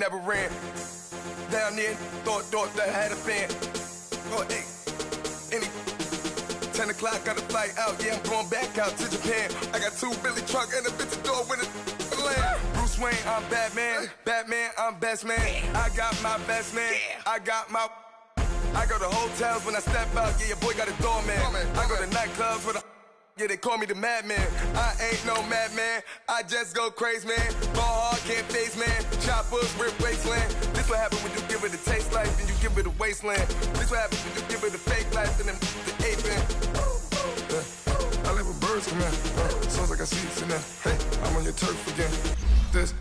never ran. Down there, thought that I had a fan. Oh, hey, 10 o'clock, got a flight out. Yeah, I'm going back out to Japan. I got 2 Billy truck and a bitch door with a land. Bruce Wayne, I'm Batman. Batman, I'm best man. I got my best man. I go to hotels when I step out. Yeah, your boy got a doorman. I go to nightclubs with a. Yeah, they call me the madman. I ain't no madman. I just go crazy, man. Ball hard, can't face, man. Choppers, rip wasteland. This what happen when you give it a taste life and you give it a wasteland. This what happen when you give it a fake life and then the aping. I live with birds come in. Sounds like I see it in there. Hey, I'm on your turf again. This,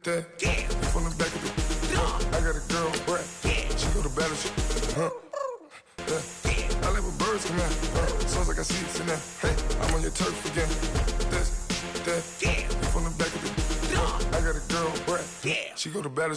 that, from the back of the. I got a girl, Brad. She go to battle. I live with birds come in. Sounds like I see it in there. Hey, I'm on your turf again. This, that, from the back of the. I got a girl, Brad. She go to battle.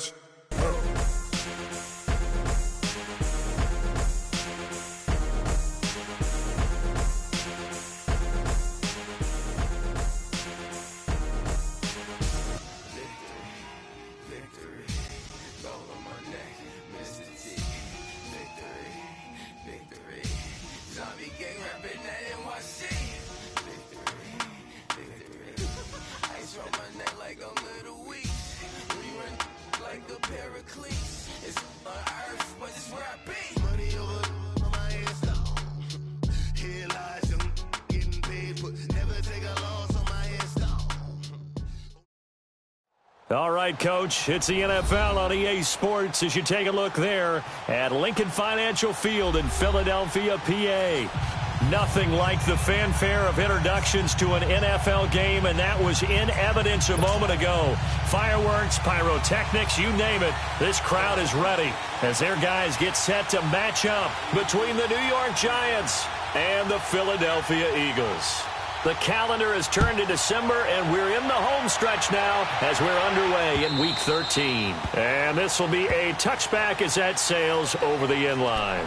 All right, Coach, it's the NFL on EA Sports as you take a look there at Lincoln Financial Field in Philadelphia, PA. Nothing like the fanfare of introductions to an NFL game, and that was in evidence a moment ago. Fireworks, pyrotechnics, you name it, this crowd is ready as their guys get set to match up between the New York Giants and the Philadelphia Eagles. The calendar has turned to December, and we're in the home stretch now as we're underway in Week 13. And this will be a touchback as that sails over the end line.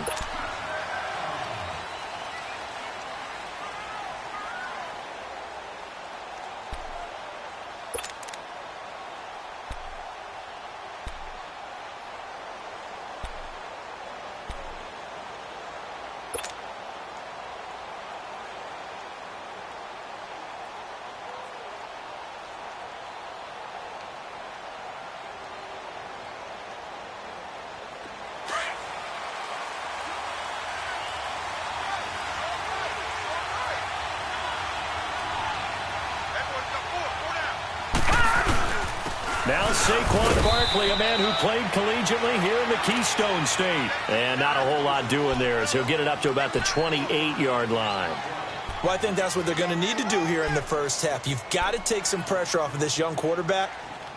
Now Saquon Barkley, a man who played collegiately here in the Keystone State. And not a whole lot doing there as he'll get it up to about the 28-yard line. Well, I think that's what they're going to need to do here in the first half. You've got to take some pressure off of this young quarterback,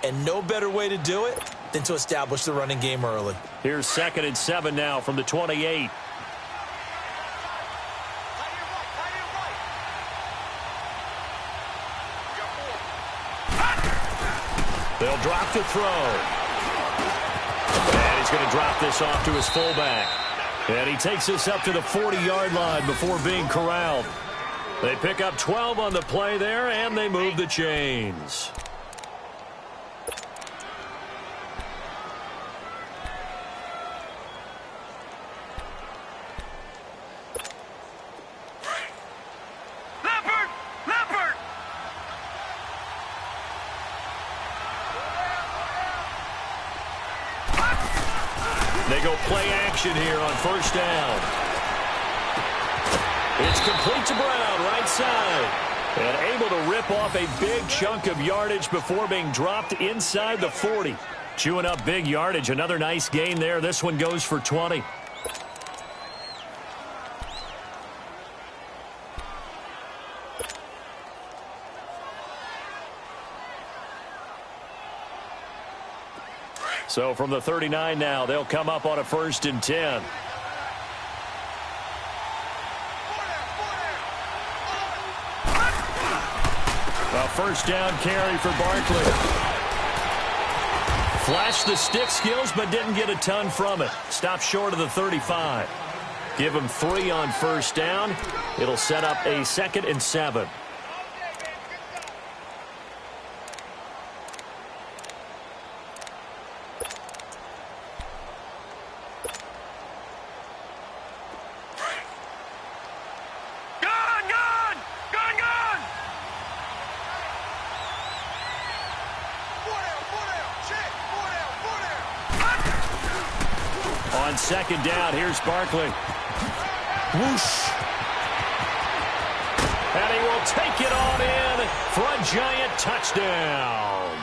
and no better way to do it than to establish the running game early. Here's 2nd and 7 now from the 28. They'll drop the throw. And he's going to drop this off to his fullback. And he takes this up to the 40-yard line before being corralled. They pick up 12 on the play there, and they move the chains. They go play action here on first down. It's complete to Brown, right side. And able to rip off a big chunk of yardage before being dropped inside the 40. Chewing up big yardage. Another nice gain there. This one goes for 20. So from the 39 now, they'll come up on a 1st and 10. A first down carry for Barkley. Flashed the stick skills, but didn't get a ton from it. Stopped short of the 35. Give him 3 on first down. It'll set up a 2nd and 7. On second down, here's Barkley. Whoosh. And he will take it on in for a Giant touchdown.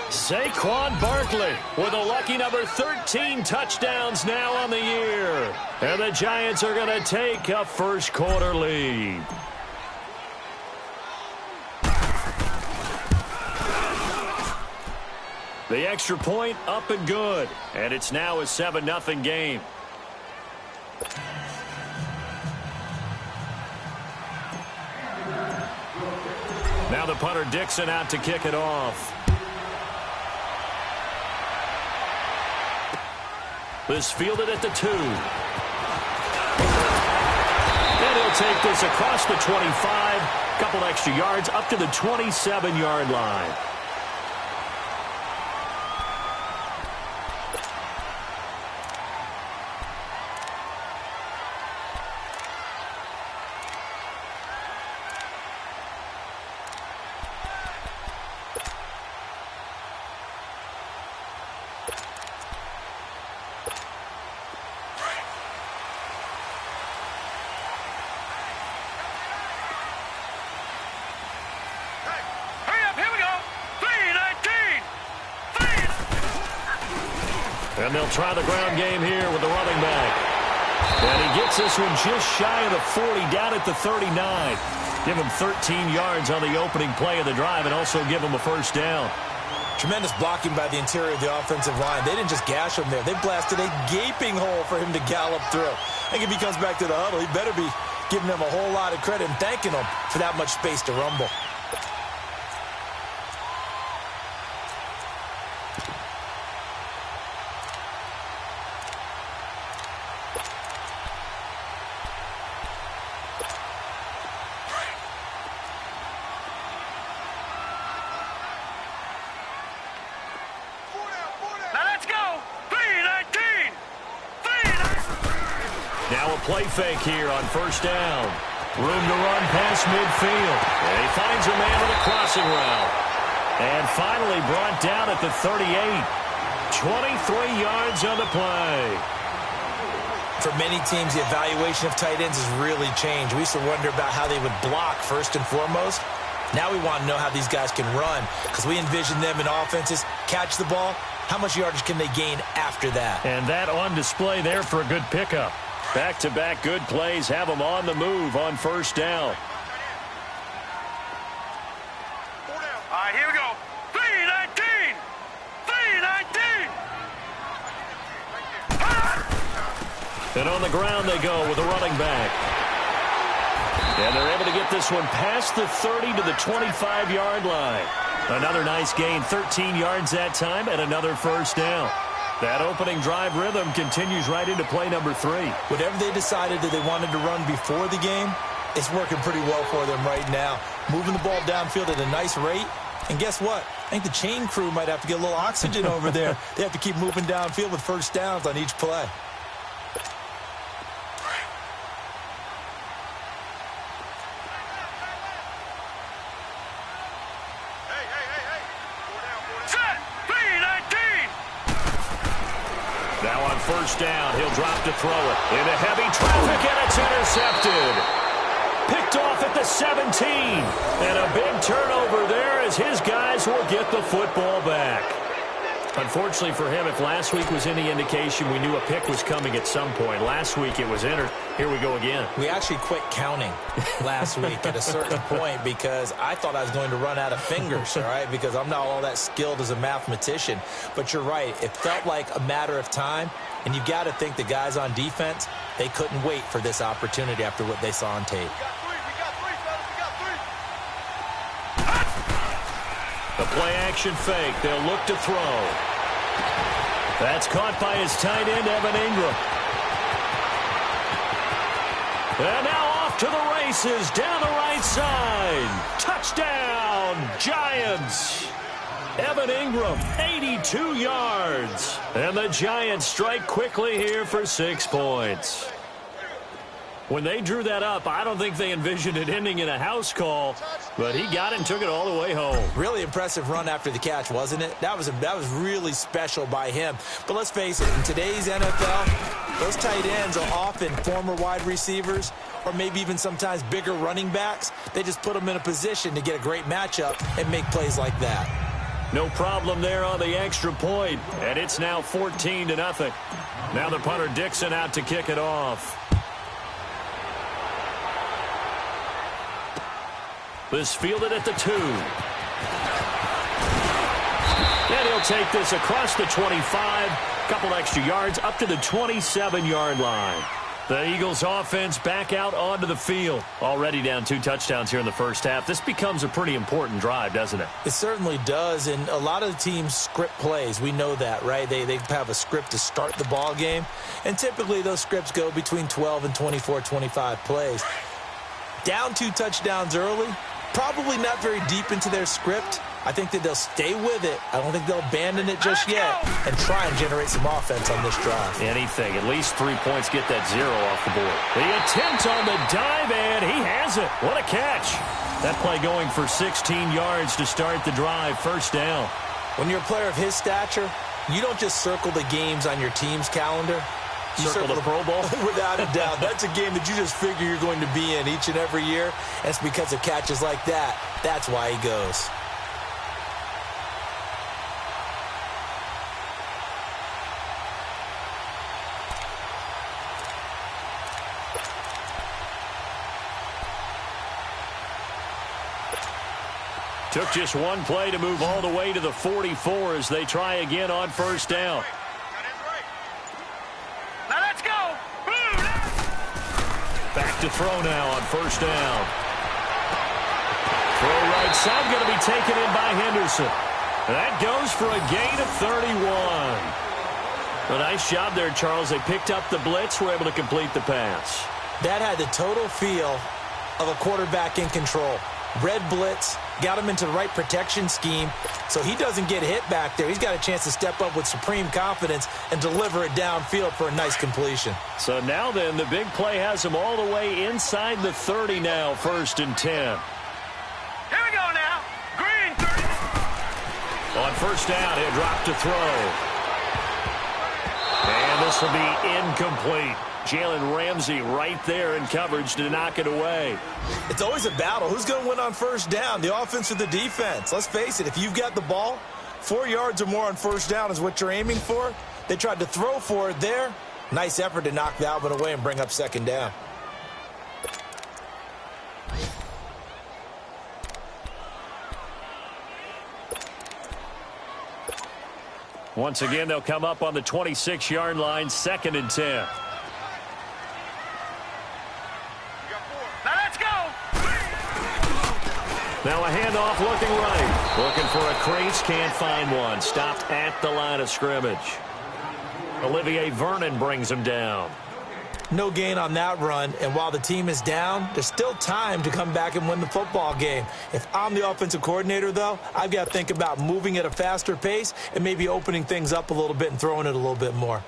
Saquon Barkley with a lucky number 13 touchdowns now on the year. And the Giants are going to take a first quarter lead. The extra point up and good. And it's now a 7-0 game. Now the punter Dixon out to kick it off. This fielded at the 2. And he'll take this across the 25. Couple extra yards up to the 27-yard line. And they'll try the ground game here with the running back. And he gets this one just shy of the 40, down at the 39. Give him 13 yards on the opening play of the drive and also give him a first down. Tremendous blocking by the interior of the offensive line. They didn't just gash him there. They blasted a gaping hole for him to gallop through. I think if he comes back to the huddle, he better be giving them a whole lot of credit and thanking them for that much space to rumble. Play fake here on first down. Room to run past midfield. And he finds a man with a crossing route. And finally brought down at the 38. 23 yards on the play. For many teams, the evaluation of tight ends has really changed. We used to wonder about how they would block first and foremost. Now we want to know how these guys can run, because we envision them in offenses catch the ball. How much yardage can they gain after that? And that on display there for a good pickup. Back-to-back good plays have them on the move on first down. All right, here we go. 3-19! 3-19! And on the ground they go with a running back. And they're able to get this one past the 30 to the 25-yard line. Another nice gain, 13 yards that time, and another first down. That opening drive rhythm continues right into play number 3. Whatever they decided that they wanted to run before the game, it's working pretty well for them right now. Moving the ball downfield at a nice rate. And guess what? I think the chain crew might have to get a little oxygen over there. They have to keep moving downfield with first downs on each play. First down, he'll drop to throw it. Into heavy traffic, and it's intercepted. Picked off at the 17. And a big turnover there as his guys will get the football back. Unfortunately for him, if last week was any indication, we knew a pick was coming at some point. Last week it was entered. Here we go again. We actually quit counting last week at a certain point because I thought I was going to run out of fingers, all right, because I'm not all that skilled as a mathematician. But you're right. It felt like a matter of time, and you got to think the guys on defense, they couldn't wait for this opportunity after what they saw on tape. The play-action fake. They'll look to throw. That's caught by his tight end, Evan Ingram. And now off to the races down the right side. Touchdown, Giants. Evan Ingram, 82 yards. And the Giants strike quickly here for 6 points. When they drew that up, I don't think they envisioned it ending in a house call, but he got it and took it all the way home. Really impressive run after the catch, wasn't it? That was really special by him. But let's face it, in today's NFL, those tight ends are often former wide receivers or maybe even sometimes bigger running backs. They just put them in a position to get a great matchup and make plays like that. No problem there on the extra point, and it's now 14-0. Now the punter Dixon out to kick it off. This fielded at the 2. And he'll take this across the 25. Couple extra yards up to the 27-yard line. The Eagles offense back out onto the field. Already down 2 touchdowns here in the first half. This becomes a pretty important drive, doesn't it? It certainly does, and a lot of the teams script plays. We know that, right? They have a script to start the ball game, and typically those scripts go between 12 and 24, 25 plays. Down 2 touchdowns early, probably not very deep into their script. I think that they'll stay with it. I don't think they'll abandon it just yet and try and generate some offense on this drive. Anything. At least 3 points, get that 0 off the board. The attempt on the dive, and he has it. What a catch. That play going for 16 yards to start the drive. First down. When you're a player of his stature, you don't just circle the games on your team's calendar. You circle the Pro Bowl? Without a doubt. That's a game that you just figure you're going to be in each and every year. And it's because of catches like that. That's why he goes. Took just one play to move all the way to the 44 as they try again on first down. Now let's go. Back to throw now on first down. Throw right side going to be taken in by Henderson. That goes for a gain of 31. A nice job there, Charles. They picked up the blitz, were able to complete the pass. That had the total feel of a quarterback in control. Red blitz, got him into the right protection scheme, so he doesn't get hit back there. He's got a chance to step up with supreme confidence and deliver it downfield for a nice completion. So now then, the big play has him all the way inside the 30 now, 1st and 10. Here we go now. Green 30. On first down, he'll drop to throw. And this will be incomplete. Jalen Ramsey right there in coverage to knock it away. It's always a battle. Who's going to win on first down, the offense or the defense? Let's face it, if you've got the ball, 4 yards or more on first down is what you're aiming for. They tried to throw for it there. Nice effort to knock Dalvin away and bring up second down. Once again, they'll come up on the 26-yard line, 2nd and 10. Now a handoff looking right. Looking for a crease, can't find one. Stopped at the line of scrimmage. Olivier Vernon brings him down. No gain on that run, and while the team is down, there's still time to come back and win the football game. If I'm the offensive coordinator, though, I've got to think about moving at a faster pace and maybe opening things up a little bit and throwing it a little bit more.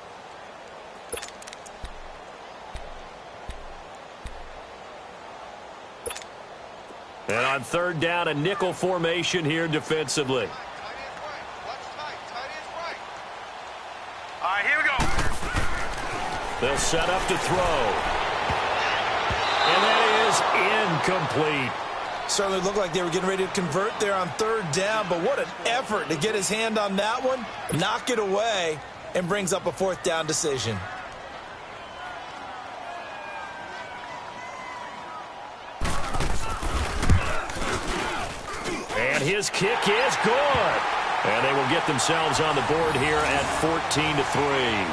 And on 3rd down, a nickel formation here defensively. All right, here we go. They'll set up to throw. And that is incomplete. Certainly looked like they were getting ready to convert there on 3rd down, but what an effort to get his hand on that one, knock it away, and brings up a 4th down decision. And his kick is good. And they will get themselves on the board here at 14-3.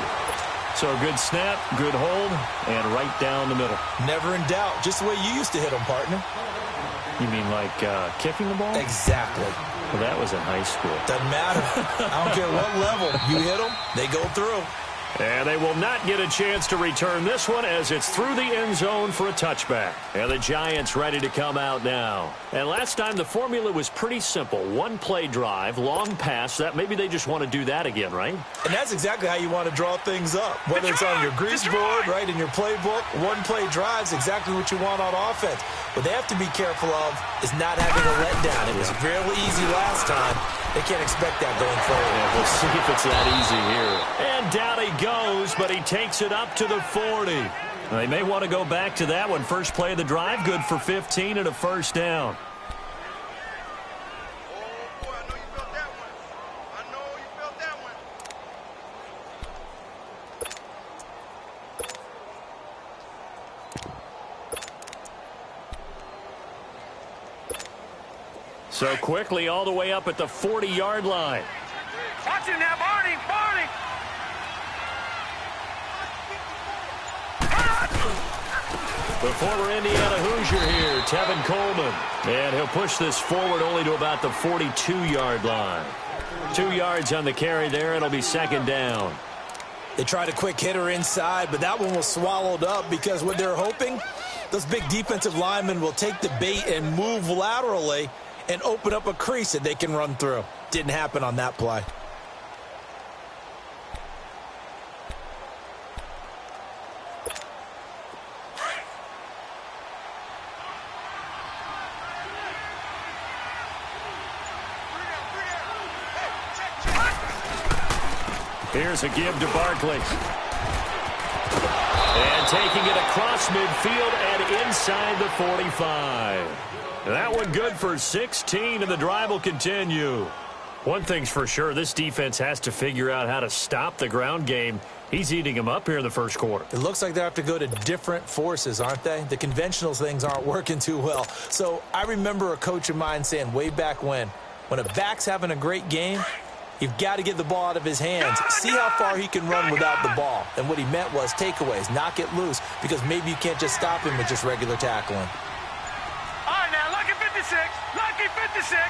So a good snap, good hold, and right down the middle. Never in doubt. Just the way you used to hit them, partner. You mean like kicking the ball? Exactly. Well, that was in high school. Doesn't matter. I don't care what level. You hit them, they go through. And they will not get a chance to return this one as it's through the end zone for a touchback. And the Giants ready to come out now. And last time the formula was pretty simple. One play drive, long pass. That maybe they just want to do that again, right? And that's exactly how you want to draw things up. Whether it's on your grease board, right, in your playbook, one play drive is exactly what you want on offense. What they have to be careful of is not having a letdown. It was fairly easy last time. They can't expect that going forward. Yeah, we'll see if it's that easy here. And down he goes, but he takes it up to the 40. They may want to go back to that one. First play of the drive, good for 15 and a first down. Oh, boy, I know you felt that one. I know you felt that one. So quickly all the way up at the 40-yard line. Watch him now, Barney. Barney. The former Indiana Hoosier here, Tevin Coleman. And he'll push this forward only to about the 42-yard line. 2 yards on the carry there. It'll be second down. They tried a quick hitter inside, but that one was swallowed up because what they're hoping, those big defensive linemen will take the bait and move laterally and open up a crease that they can run through. Didn't happen on that play. Here's a give to Barkley. And taking it across midfield and inside the 45. That one good for 16, and the drive will continue. One thing's for sure, this defense has to figure out how to stop the ground game. He's eating them up here in the first quarter. It looks like they have to go to different forces, aren't they? The conventional things aren't working too well. So I remember a coach of mine saying way back when a back's having a great game, you've got to get the ball out of his hands. See how far he can run without the ball. And what he meant was takeaways, knock it loose, because maybe you can't just stop him with just regular tackling. All right, now, lucky 56. Lucky 56.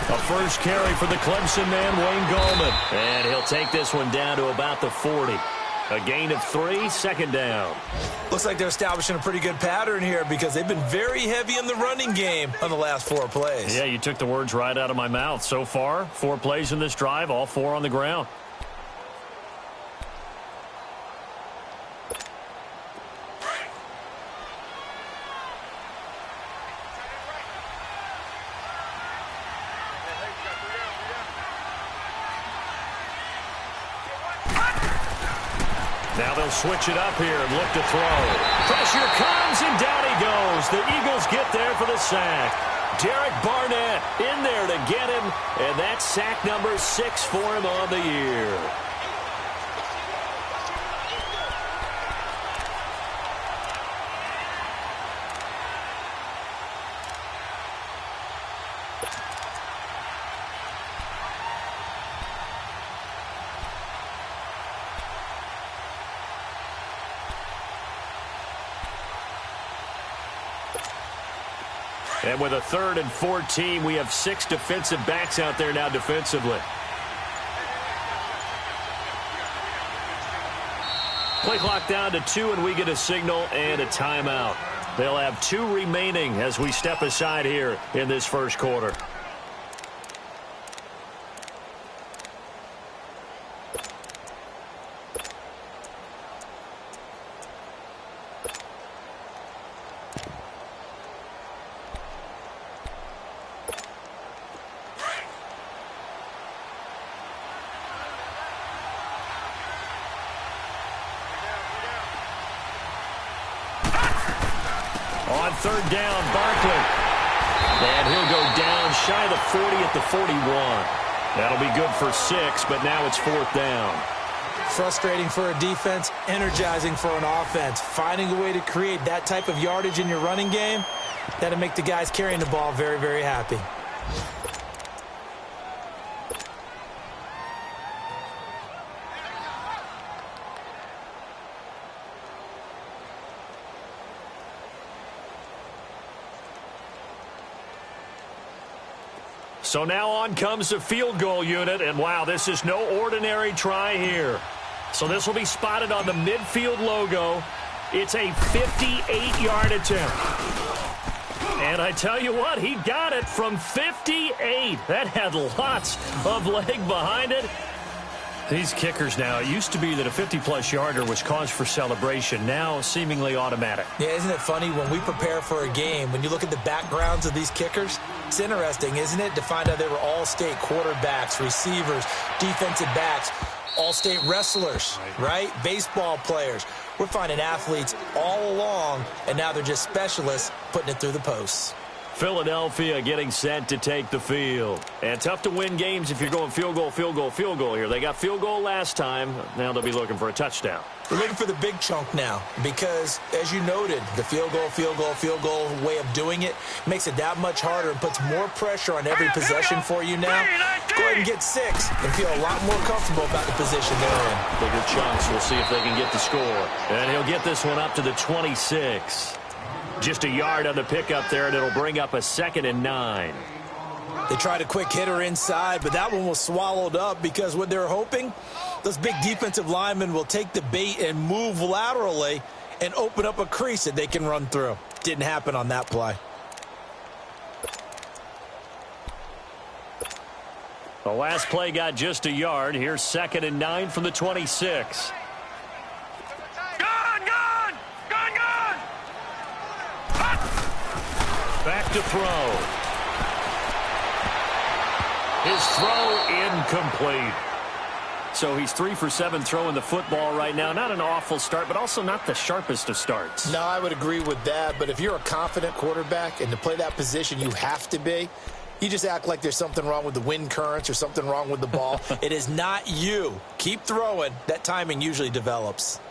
A first carry for the Clemson man, Wayne Gallman. And he'll take this one down to about the 40. A gain of 3, second down. Looks like they're establishing a pretty good pattern here because they've been very heavy in the running game on the last 4 plays. Yeah, you took the words right out of my mouth. So far, 4 plays in this drive, all 4 on the ground. Now they'll switch it up here and look to throw. Pressure comes, and down he goes. The Eagles get there for the sack. Derek Barnett in there to get him, and that's sack number 6 for him on the year. And with a 3rd and 14, we have 6 defensive backs out there now defensively. Play clock down to 2, and we get a signal and a timeout. They'll have 2 remaining as we step aside here in this first quarter. On 3rd down, Barkley. And he'll go down shy of the 40 at the 41. That'll be good for 6, but now it's 4th down. Frustrating for a defense, energizing for an offense. Finding a way to create that type of yardage in your running game, that'll make the guys carrying the ball very, very happy. So now on comes the field goal unit, and wow, this is no ordinary try here. So this will be spotted on the midfield logo. It's a 58-yard attempt. And I tell you what, he got it from 58. That had lots of leg behind it. These kickers now, it used to be that a 50-plus yarder was cause for celebration. Now seemingly automatic. Yeah, isn't it funny when we prepare for a game, when you look at the backgrounds of these kickers, it's interesting, isn't it, to find out they were all-state quarterbacks, receivers, defensive backs, all-state wrestlers, right? Baseball players. We're finding athletes all along, and now they're just specialists putting it through the posts. Philadelphia getting set to take the field. And tough to win games if you're going field goal, field goal, field goal here. They got field goal last time. Now they'll be looking for a touchdown. We're looking for the big chunk now because, as you noted, the field goal way of doing it makes it that much harder and puts more pressure on every possession for you now. Go ahead and get 6 and feel a lot more comfortable about the position they're in. Bigger chunks. We'll see if they can get the score. And he'll get this one up to the 26. Just a yard on the pickup there, and it'll bring up a 2nd and 9. They tried a quick hitter inside, but that one was swallowed up because what they're hoping, those big defensive linemen will take the bait and move laterally and open up a crease that they can run through. Didn't happen on that play. The last play got just a yard. Here's 2nd and 9 from the 26. Back to throw. His throw incomplete. So he's 3 for 7 throwing the football right now. Not an awful start, but also not the sharpest of starts. No, I would agree with that. But if you're a confident quarterback and to play that position, you have to be. You just act like there's something wrong with the wind currents or something wrong with the ball. It is not you. Keep throwing. That timing usually develops.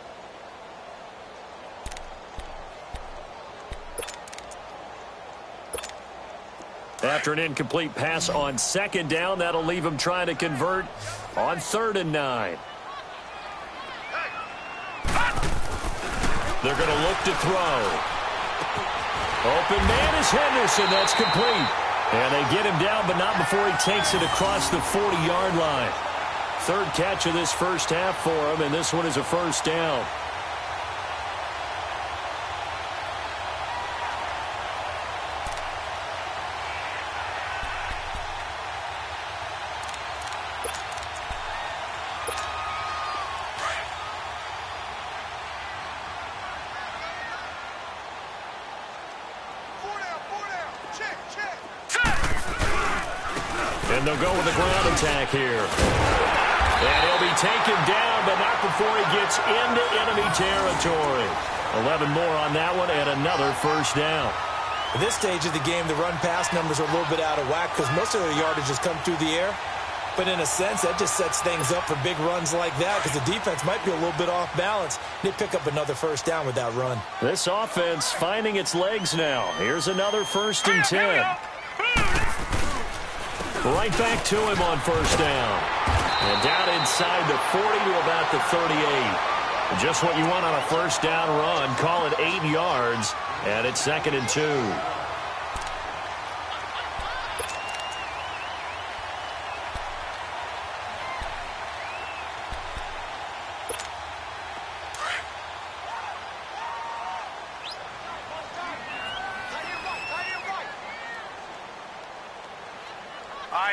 After an incomplete pass on 2nd down, that'll leave him trying to convert on 3rd and 9. They're going to look to throw. Open man is Henderson. That's complete. And they get him down, but not before he takes it across the 40-yard line. 3rd catch of this first half for him, and this one is a 1st down. And they'll go with the ground attack here. And he'll be taken down, but not before he gets into enemy territory. 11 more on that one, and another 1st down. At this stage of the game, the run-pass numbers are a little bit out of whack because most of their yardage has come through the air. But in a sense, that just sets things up for big runs like that because the defense might be a little bit off balance. They pick up another 1st down with that run. This offense finding its legs now. Here's another 1st and 10. Right back to him on 1st down. And down inside the 40 to about the 38. Just what you want on a 1st down run. Call it 8 yards. And it's 2nd and 2.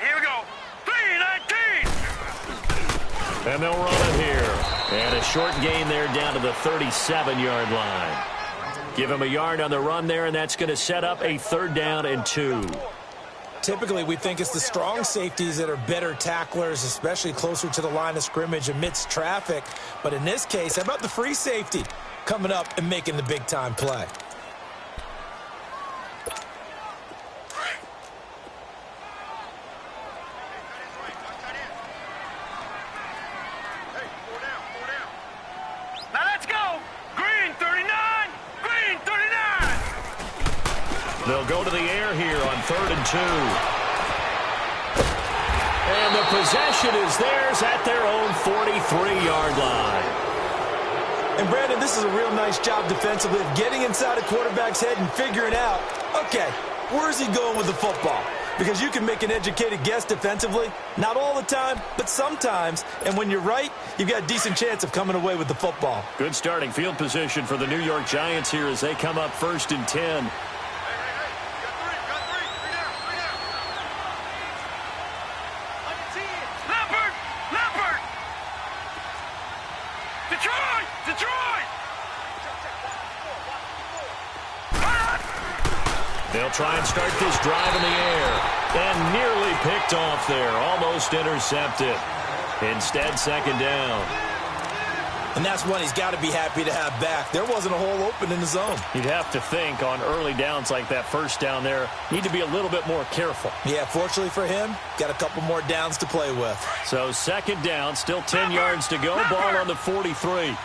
Here we go. 3-19. And they'll run it here. And a short gain there down to the 37-yard line. Give him a yard on the run there, and that's going to set up a 3rd down and 2. Typically, we think it's the strong safeties that are better tacklers, especially closer to the line of scrimmage amidst traffic. But in this case, how about the free safety coming up and making the big-time play? They'll go to the air here on 3rd and 2. And the possession is theirs at their own 43-yard line. And, Brandon, this is a real nice job defensively of getting inside a quarterback's head and figuring out, okay, where's he going with the football? because you can make an educated guess defensively. Not all the time, but sometimes. And when you're right, you've got a decent chance of coming away with the football. Good starting field position for the New York Giants here as they come up 1st and 10. They'll try and start this drive in the air. And nearly picked off there. Almost intercepted. Instead, 2nd down. And that's one he's got to be happy to have back. There wasn't a hole open in the zone. You'd have to think on early downs like that 1st down there, need to be a little bit more careful. Yeah, fortunately for him, got a couple more downs to play with. So 2nd down, still 10 yards to go. Ball on the 43.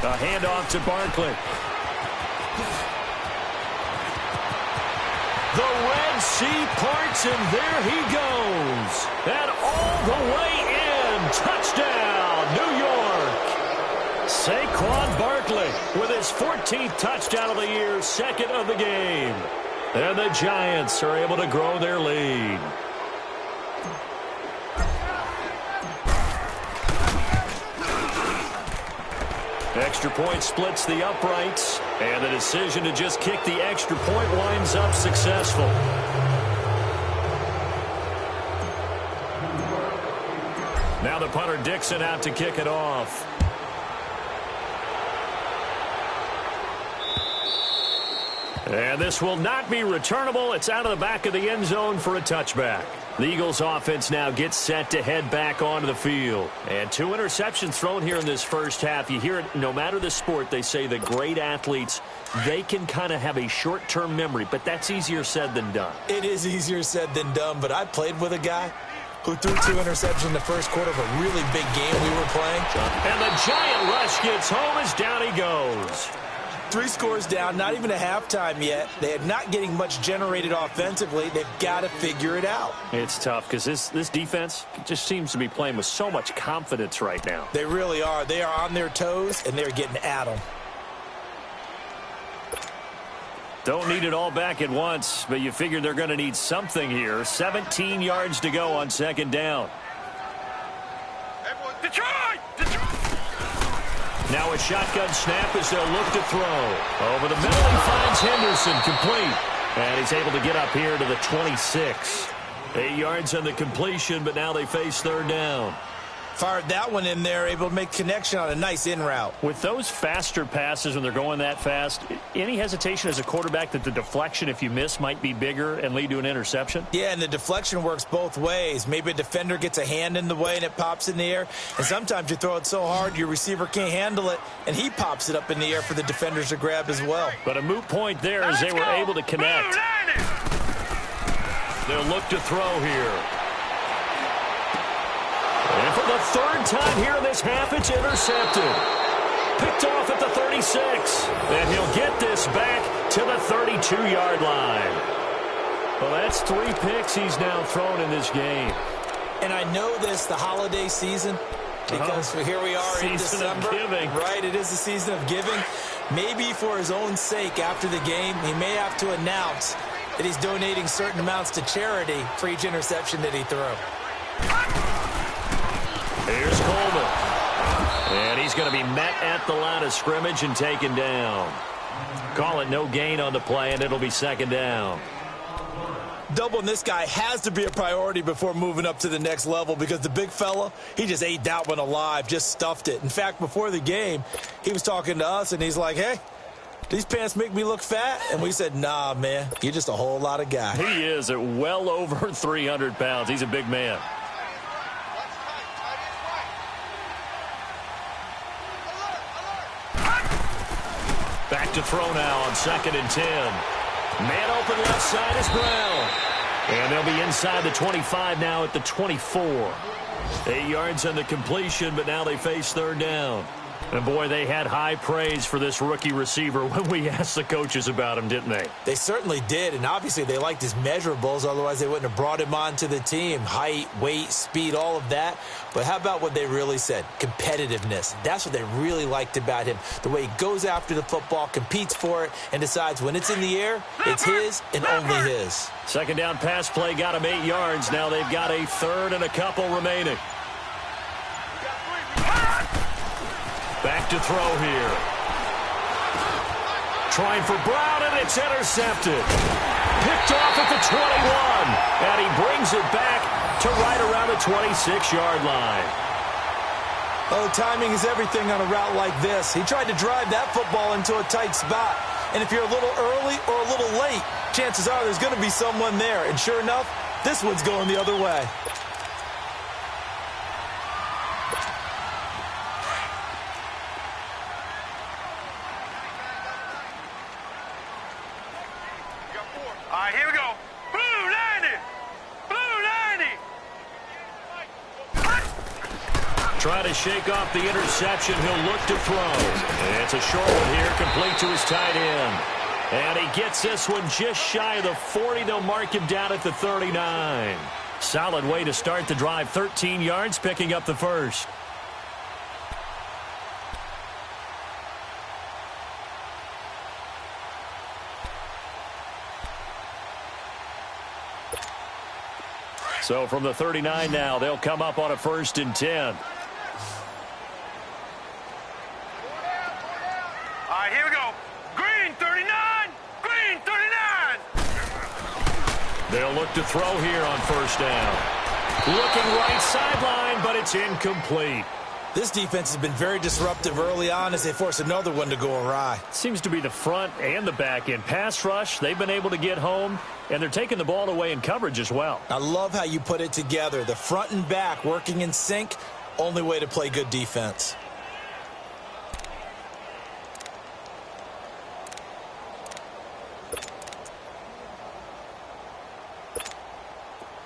A handoff to Barkley. The Red Sea parts, and there he goes. And all the way in. Touchdown, New York. Saquon Barkley with his 14th touchdown of the year, 2nd of the game. And the Giants are able to grow their lead. Extra point splits the uprights, and the decision to just kick the extra point winds up successful. Now the punter Dixon out to kick it off. And this will not be returnable. It's out of the back of the end zone for a touchback. The Eagles offense now gets set to head back onto the field. And 2 interceptions thrown here in this first half. You hear it no matter the sport. They say the great athletes, they can kind of have a short-term memory, but that's easier said than done. It is easier said than done, but I played with a guy who threw 2 interceptions in the first quarter of a really big game we were playing. And the Giant rush gets home as down he goes. 3 scores down, not even a halftime yet. They are not getting much generated offensively. They've got to figure it out. It's tough because this defense just seems to be playing with so much confidence right now. They really are. They are on their toes, and they're getting at them. Don't need it all back at once, but you figure they're going to need something here. 17 yards to go on 2nd down. Detroit! Now a shotgun snap as they'll look to throw. Over the middle, he finds Henderson complete. And he's able to get up here to the 26. 8 yards on the completion, but now they face 3rd down. Fired that one in there, able to make connection on a nice in route. With those faster passes when they're going that fast, any hesitation as a quarterback that the deflection, if you miss, might be bigger and lead to an interception? Yeah, and the deflection works both ways. Maybe a defender gets a hand in the way and it pops in the air. And sometimes you throw it so hard your receiver can't handle it, and he pops it up in the air for the defenders to grab as well. But a moot point there as they were able to connect. They'll look to throw here. And for the 3rd time here in this half, it's intercepted. Picked off at the 36. And he'll get this back to the 32-yard line. Well, that's 3 picks he's now thrown in this game. And I know this, the holiday season, because here we are in December. Season of giving. Right, it is the season of giving. Maybe for his own sake after the game, he may have to announce that he's donating certain amounts to charity for each interception that he threw. Here's Coleman. And he's going to be met at the line of scrimmage and taken down. Call it no gain on the play, and it'll be 2nd down. Doubling this guy has to be a priority before moving up to the next level because the big fella, he just ate that one alive, just stuffed it. In fact, before the game, he was talking to us, and he's like, hey, these pants make me look fat? And we said, nah, man, you're just a whole lot of guy. He is at well over 300 pounds. He's a big man. Back to throw now on 2nd and 10. Man open left side is Brown. And they'll be inside the 25 now at the 24. 8 yards on the completion, but now they face 3rd down. And, boy, they had high praise for this rookie receiver when we asked the coaches about him, didn't they? They certainly did, and obviously they liked his measurables. Otherwise, they wouldn't have brought him onto the team. Height, weight, speed, all of that. But how about what they really said? Competitiveness. That's what they really liked about him. The way he goes after the football, competes for it, and decides when it's in the air, it's his and only his. Second down pass play got him 8 yards. Now they've got a third and a couple remaining. Back to throw here. Trying for Brown, and it's intercepted. Picked off at the 21. And he brings it back to right around the 26-yard line. Oh, timing is everything on a route like this. He tried to drive that football into a tight spot. And if you're a little early or a little late, chances are there's going to be someone there. And sure enough, this one's going the other way. All right, here we go. Blue 90. Blue 90. Try to shake off the interception. He'll look to throw. And it's a short one here, complete to his tight end. And he gets this one just shy of the 40. They'll mark him down at the 39. Solid way to start the drive. 13 yards, picking up the first. So from the 39 now, they'll come up on a 1st and 10. All right, here we go. Green 39. Green 39. They'll look to throw here on 1st down. Looking right sideline, but it's incomplete. This defense has been very disruptive early on as they force another one to go awry. Seems to be the front and the back end. Pass rush, they've been able to get home, and they're taking the ball away in coverage as well. I love how you put it together. The front and back working in sync, only way to play good defense.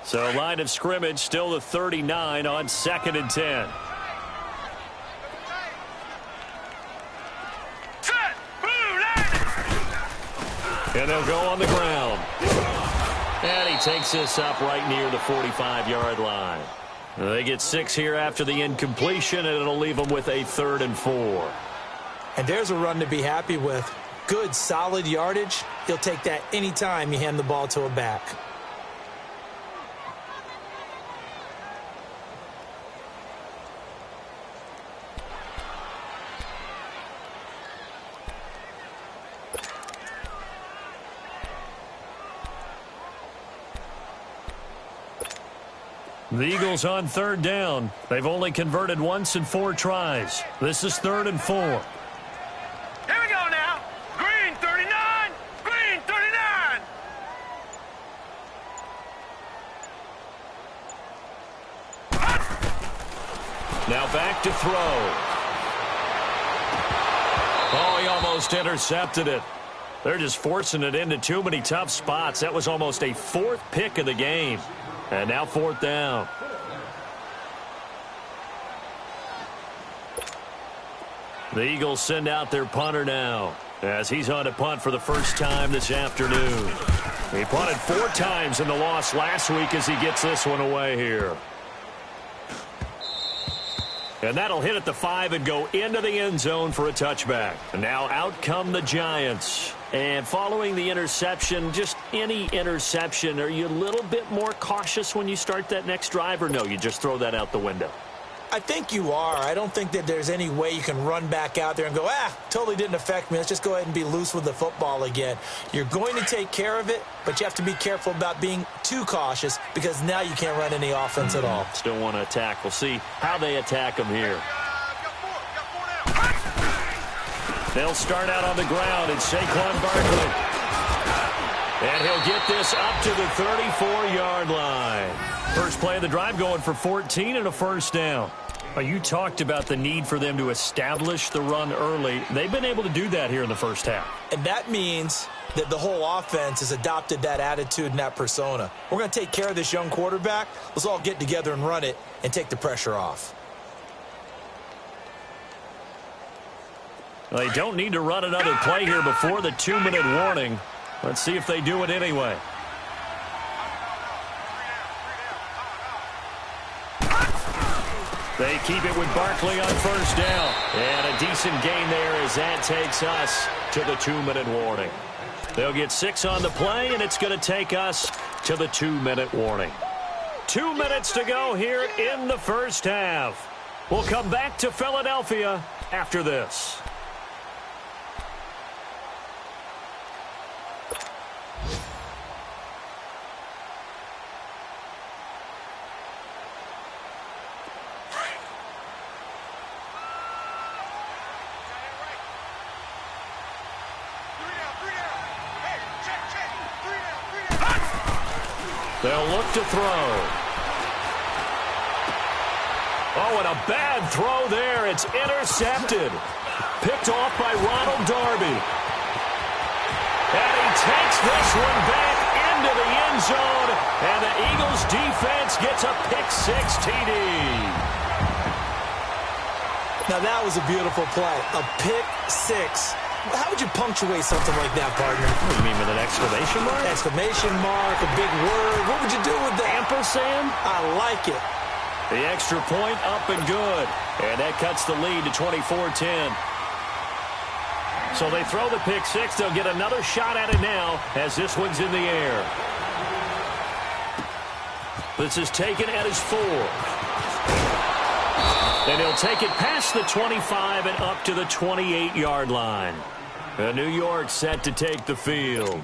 So line of scrimmage, still the 39 on 2nd and 10. And they'll go on the ground. And he takes this up right near the 45-yard line. They get 6 here after the incompletion, and it'll leave them with a 3rd and 4. And there's a run to be happy with. Good, solid yardage. He'll take that anytime you hand the ball to a back. The Eagles on 3rd down. They've only converted once in 4 tries. This is 3rd and 4. Here we go now. Green 39. Green 39. Now back to throw. Oh, he almost intercepted it. They're just forcing it into too many tough spots. That was almost a 4th pick of the game. And now 4th down. The Eagles send out their punter now as he's on to punt for the first time this afternoon. He punted 4 times in the loss last week as he gets this one away here. And that'll hit at the 5 and go into the end zone for a touchback. And now out come the Giants. And following the interception, just any interception, are you a little bit more cautious when you start that next drive, or no, you just throw that out the window? I think you are. I don't think that there's any way you can run back out there and go, totally didn't affect me. Let's just go ahead and be loose with the football again. You're going to take care of it, but you have to be careful about being too cautious because now you can't run any offense at all. Still want to attack. We'll see how they attack them here. They'll start out on the ground, and Saquon Barkley. And he'll get this up to the 34-yard line. First play of the drive going for 14 and a 1st down. You talked about the need for them to establish the run early. They've been able to do that here in the first half. And that means that the whole offense has adopted that attitude and that persona. We're going to take care of this young quarterback. Let's all get together and run it and take the pressure off. They don't need to run another play here before the 2-minute warning. Let's see if they do it anyway. They keep it with Barkley on first down. And a decent gain there as that takes us to the 2-minute warning. They'll get 6 on the play, and it's going to take us to the 2-minute warning. 2 minutes to go here in the first half. We'll come back to Philadelphia after this. They'll look to throw. Oh, and a bad throw there. It's intercepted. Picked off by Ronald Darby. And he takes this one back into the end zone. And the Eagles defense gets a pick-6 TD. Now, that was a beautiful play. A pick-6. How would you punctuate something like that, partner? What do you mean, with an exclamation mark? Exclamation mark, a big word. What would you do with that? Ampersand? I like it. The extra point up and good. And that cuts the lead to 24-10. So they throw the pick-6. They'll get another shot at it now as this one's in the air. This is taken at his 4. And he'll take it past the 25 and up to the 28-yard line. New York set to take the field.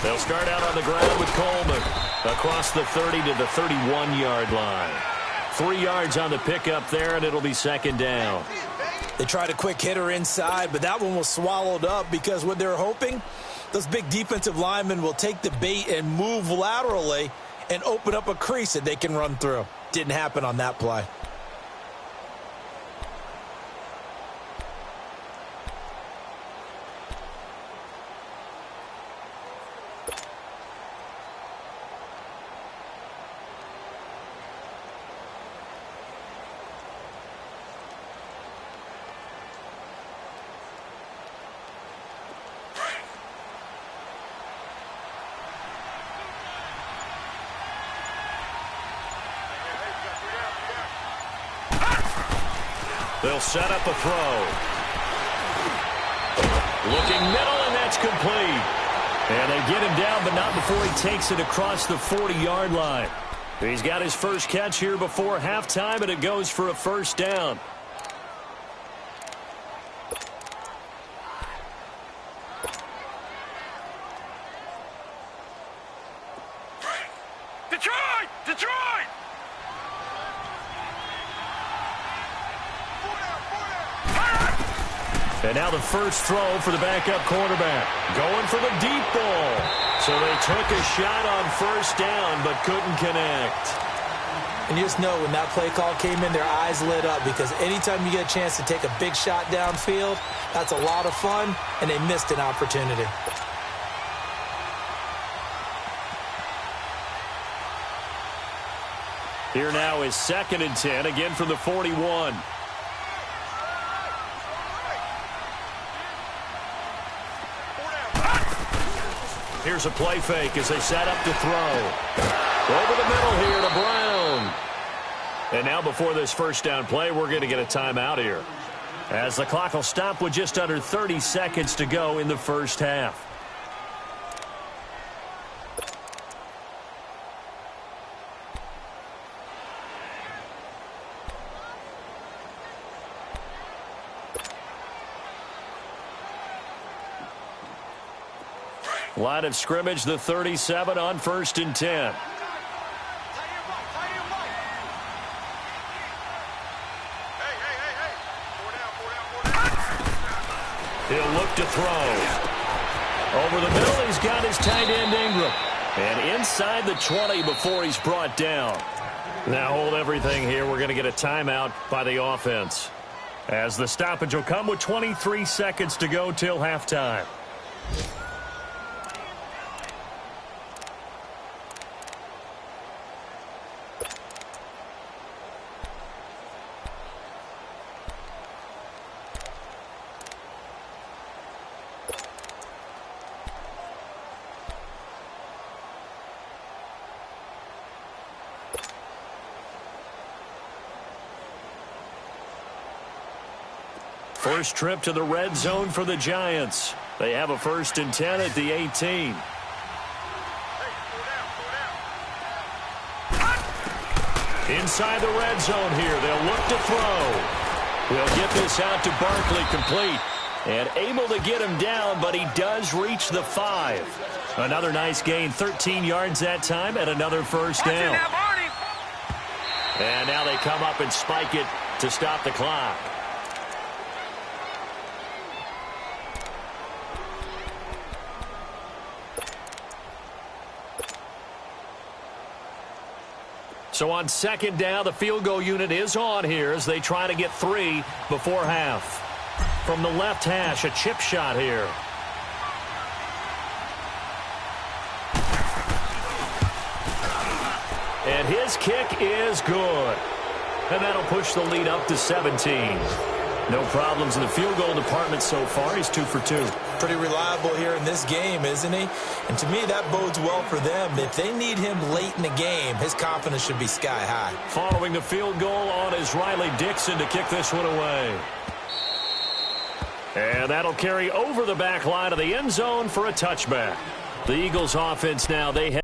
They'll start out on the ground with Coleman across the 30 to the 31-yard line. 3 yards on the pickup there, and it'll be second down. They tried a quick hitter inside, but that one was swallowed up because what they're hoping, those big defensive linemen will take the bait and move laterally and open up a crease that they can run through. Didn't happen on that play. They'll set up a throw. Looking middle, and that's complete. And they get him down, but not before he takes it across the 40-yard line. He's got his first catch here before halftime, and it goes for a first down. Detroit! Detroit! And now the first throw for the backup quarterback. Going for the deep ball. So they took a shot on first down, but couldn't connect. And you just know when that play call came in, their eyes lit up because anytime you get a chance to take a big shot downfield, that's a lot of fun, and they missed an opportunity. Here now is 2nd and 10, again from the 41. Here's a play fake as they set up to throw. Over the middle here to Brown. And now before this first down play, we're going to get a timeout here, as the clock will stop with just under 30 seconds to go in the first half. Line of scrimmage, the 37 on 1st and 10. He'll look to throw. Over the middle, he's got his tight end, Ingram. And inside the 20 before he's brought down. Now hold everything here. We're going to get a timeout by the offense, as the stoppage will come with 23 seconds to go till halftime. First trip to the red zone for the Giants. They have a 1st and 10 at the 18. Inside the red zone here. They'll look to throw. We'll get this out to Barkley, complete. And able to get him down, but he does reach the 5. Another nice gain, 13 yards that time, and another first down. And now they come up and spike it to stop the clock. So on 2nd down, the field goal unit is on here as they try to get 3 before half. From the left hash, a chip shot here. And his kick is good. And that'll push the lead up to 17. No problems in the field goal department so far. He's 2 for 2. Pretty reliable here in this game, isn't he? And to me, that bodes well for them. If they need him late in the game, his confidence should be sky high. Following the field goal on is Riley Dixon to kick this one away. And that'll carry over the back line of the end zone for a touchback. The Eagles offense now, they have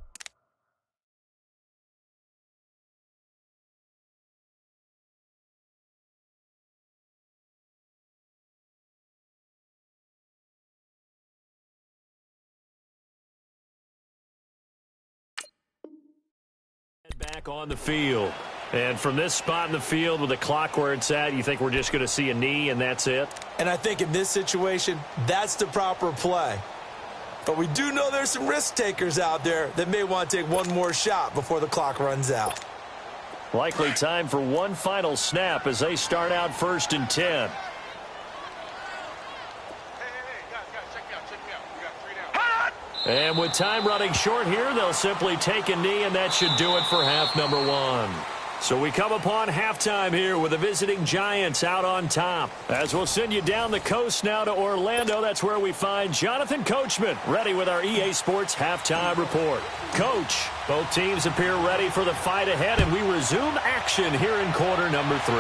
back on the field. And from this spot in the field with the clock where it's at, you think we're just going to see a knee and that's it? And I think in this situation, that's the proper play. But we do know there's some risk takers out there that may want to take one more shot before the clock runs out. Likely time for one final snap as they start out 1st and 10. And with time running short here, they'll simply take a knee, and that should do it for half number 1. So we come upon halftime here with the visiting Giants out on top. As we'll send you down the coast now to Orlando, that's where we find Jonathan Coachman ready with our EA Sports halftime report. Coach, both teams appear ready for the fight ahead, and we resume action here in quarter number 3.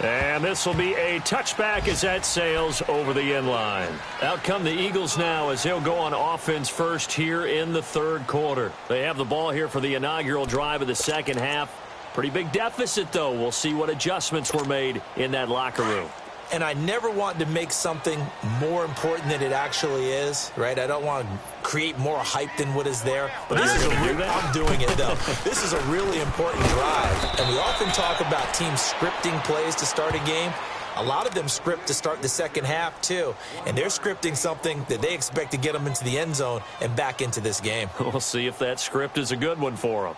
And this will be a touchback as that sails over the end line. Out come the Eagles now as they'll go on offense first here in the 3rd quarter. They have the ball here for the inaugural drive of the 2nd half. Pretty big deficit, though. We'll see what adjustments were made in that locker room. And I never want to make something more important than it actually is, right? I don't want to create more hype than what is there. But this is I'm doing it, though. This is a really important drive. And we often talk about teams scripting plays to start a game. A lot of them script to start the 2nd half, too. And they're scripting something that they expect to get them into the end zone and back into this game. We'll see if that script is a good one for them.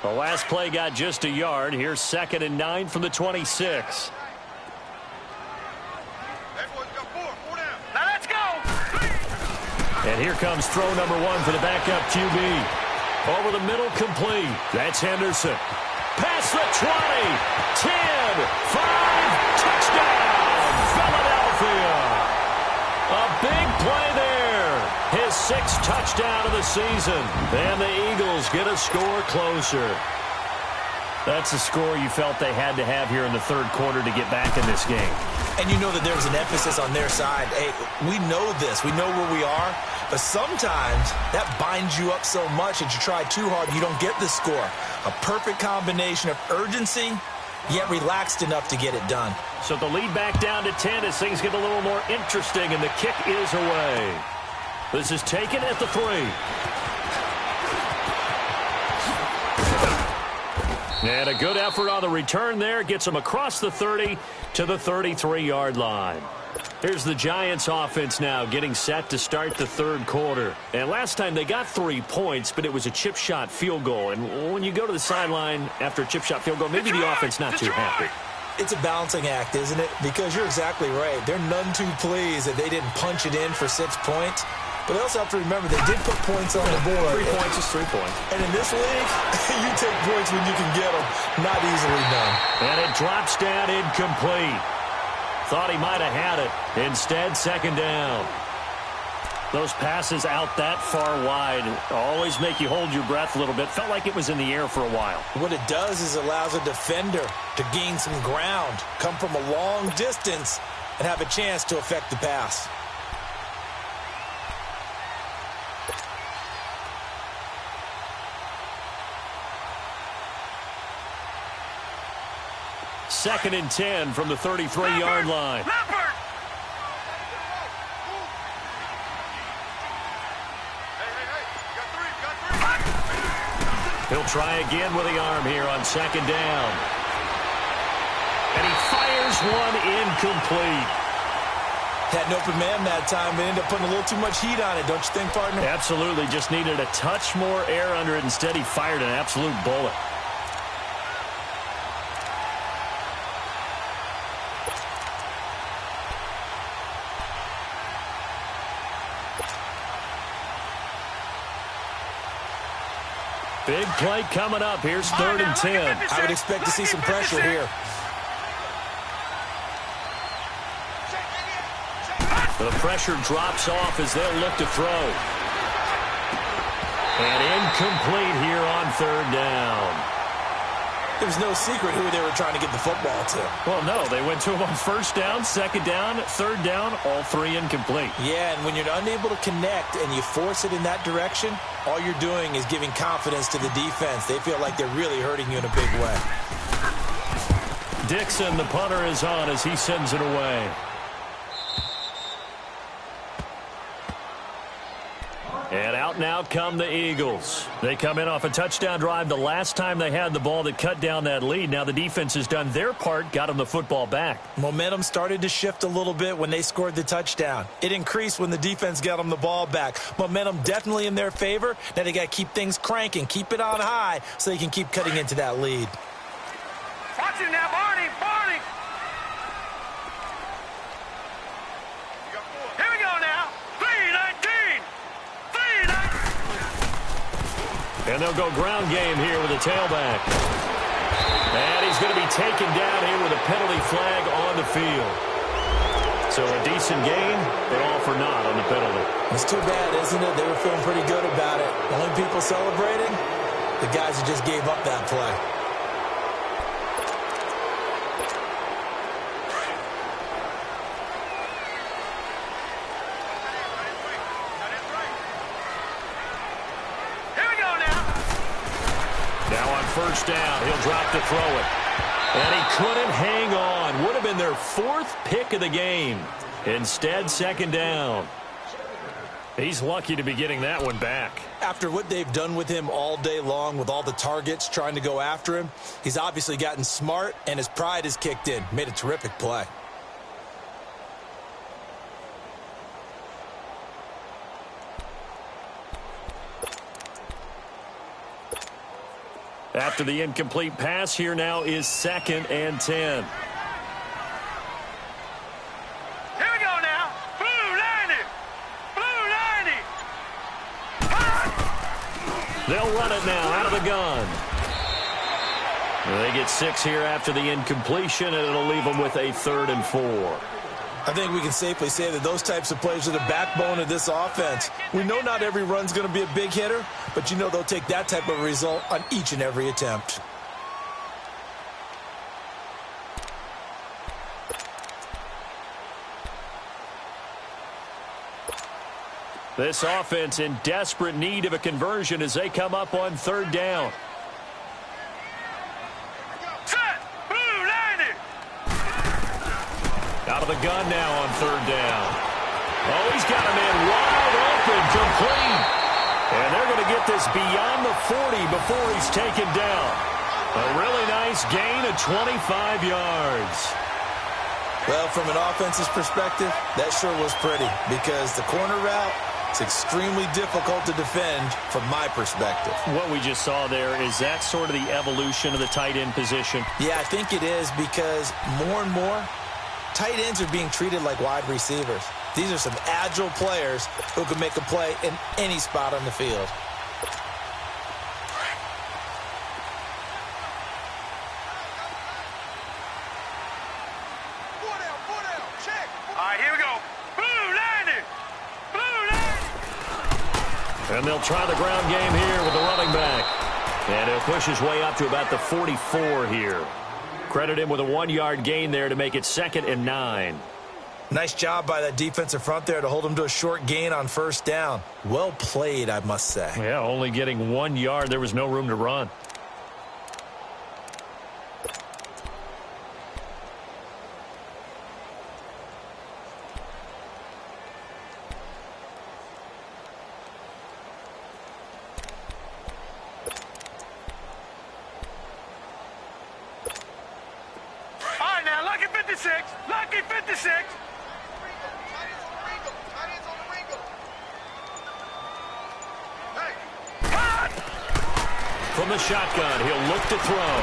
The last play got just a yard. Here's 2nd and 9 from the 26. Now let's go. And here comes throw number 1 for the backup QB. Over the middle, complete. That's Henderson. Past the 20. 10. 5. Touchdown. Philadelphia. A big play there. His 6th touchdown of the season. And the Eagles get a score closer. That's a score you felt they had to have here in the 3rd quarter to get back in this game. And you know that there was an emphasis on their side. Hey, we know this. We know where we are. But sometimes that binds you up so much that you try too hard, you don't get the score. A perfect combination of urgency, yet relaxed enough to get it done. So the lead back down to 10 as things get a little more interesting, and the kick is away. This is taken at the 3. And a good effort on the return there. Gets them across the 30 to the 33-yard line. Here's the Giants offense now getting set to start the third quarter. And last time they got 3 points, but it was a chip shot field goal. And when you go to the sideline after a chip shot field goal, maybe the offense not too happy. It's a balancing act, isn't it? Because you're exactly right. They're none too pleased that they didn't punch it in for 6 points. But they also have to remember they did put points on the board. 3 points is 3 points. And in this league, you take points when you can get them. Not easily done. And it drops down incomplete. Thought he might have had it. Instead, second down. Those passes out that far wide always make you hold your breath a little bit. Felt like it was in the air for a while. What it does is allows a defender to gain some ground, come from a long distance, and have a chance to affect the pass. Second and 10 from the 33-yard line. He'll try again with the arm here on second down. And he fires one incomplete. Had an open man that time, but ended up putting a little too much heat on it, don't you think, partner? Absolutely. Just needed a touch more air under it. Instead, he fired an absolute bullet. Big play coming up. Here's third and 10. I would expect to see some pressure here. The pressure drops off as they'll look to throw. And incomplete here on third down. There was no secret who they were trying to get the football to. Well, no, they went to him on first down, second down, third down, all three incomplete. Yeah, and when you're unable to connect and you force it in that direction, all you're doing is giving confidence to the defense. They feel like they're really hurting you in a big way. Dixon, the punter, is on as he sends it away. And out now come the Eagles. They come in off a touchdown drive the last time they had the ball that cut down that lead. Now the defense has done their part, got them the football back. Momentum started to shift a little bit when they scored the touchdown. It increased when the defense got them the ball back. Momentum definitely in their favor. Now they got to keep things cranking, keep it on high so they can keep cutting into that lead. Watch it now, Barney, Barney. Here we go now. 3-19. And they'll go ground game here with a tailback. And he's going to be taken down here with a penalty flag on the field. So a decent gain, but all for naught on the penalty. It's too bad, isn't it? They were feeling pretty good about it. Only people celebrating, the guys who just gave up that play. First down. He'll drop to throw it. And he couldn't hang on. Would have been their fourth pick of the game. Instead, second down. He's lucky to be getting that one back. After what they've done with him all day long with all the targets trying to go after him, he's obviously gotten smart and his pride has kicked in. Made a terrific play. After the incomplete pass, here now is second and 10. Here we go now. Blue 90. Blue 90. They'll run it now out of the gun. They get 6 here after the incompletion, and it'll leave them with a 3rd and 4. I think we can safely say that those types of plays are the backbone of this offense. We know not every run's going to be a big hitter, but you know they'll take that type of result on each and every attempt. This offense in desperate need of a conversion as they come up on third down. Out of the gun now on third down. Oh, he's got a man wide open, complete. And they're going to get this beyond the 40 before he's taken down. A really nice gain of 25 yards. Well, from an offense's perspective, that sure was pretty because the corner route is extremely difficult to defend from my perspective. What we just saw there, is that sort of the evolution of the tight end position? Yeah, I think it is because more and more, tight ends are being treated like wide receivers. These are some agile players who can make a play in any spot on the field. And they'll try the ground game here with the running back. And he'll push his way up to about the 44 here. Credit him with a 1-yard gain there to make it 2nd and 9. Nice job by that defensive front there to hold him to a short gain on first down. Well played, I must say. Yeah, only getting 1 yard. There was no room to run. Lucky 56. From the shotgun, he'll look to throw.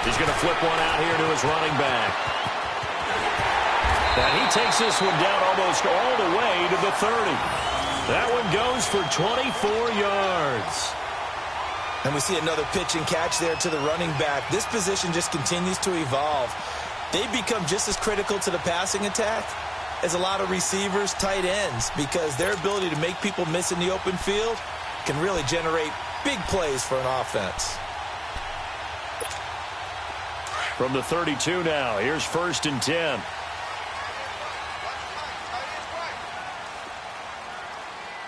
He's going to flip one out here to his running back. And he takes this one down almost all the way to the 30. That one goes for 24 yards. And we see another pitch and catch there to the running back. This position just continues to evolve. They become just as critical to the passing attack as a lot of receivers, tight ends, because their ability to make people miss in the open field can really generate big plays for an offense. From the 32 now, here's 1st and 10.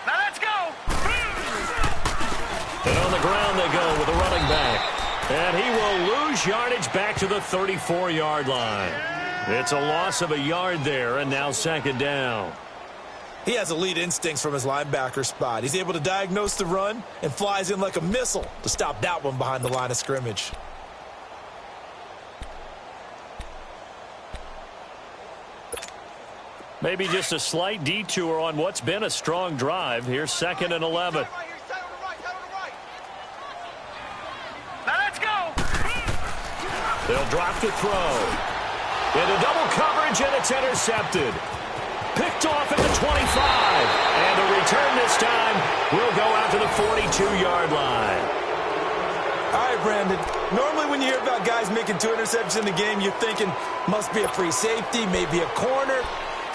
Now let's go. And on the ground they go with the running back. And he will lose yardage back to the 34-yard line. It's a loss of a yard there, and now 2nd down. He has elite instincts from his linebacker spot. He's able to diagnose the run and flies in like a missile to stop that one behind the line of scrimmage. Maybe just a slight detour on what's been a strong drive. Here's 2nd and 11. They'll drop to throw. Into double coverage, and it's intercepted. Picked off at the 25. And the return this time will go out to the 42-yard line. All right, Brandon. Normally when you hear about guys making 2 interceptions in the game, you're thinking must be a free safety, maybe a corner.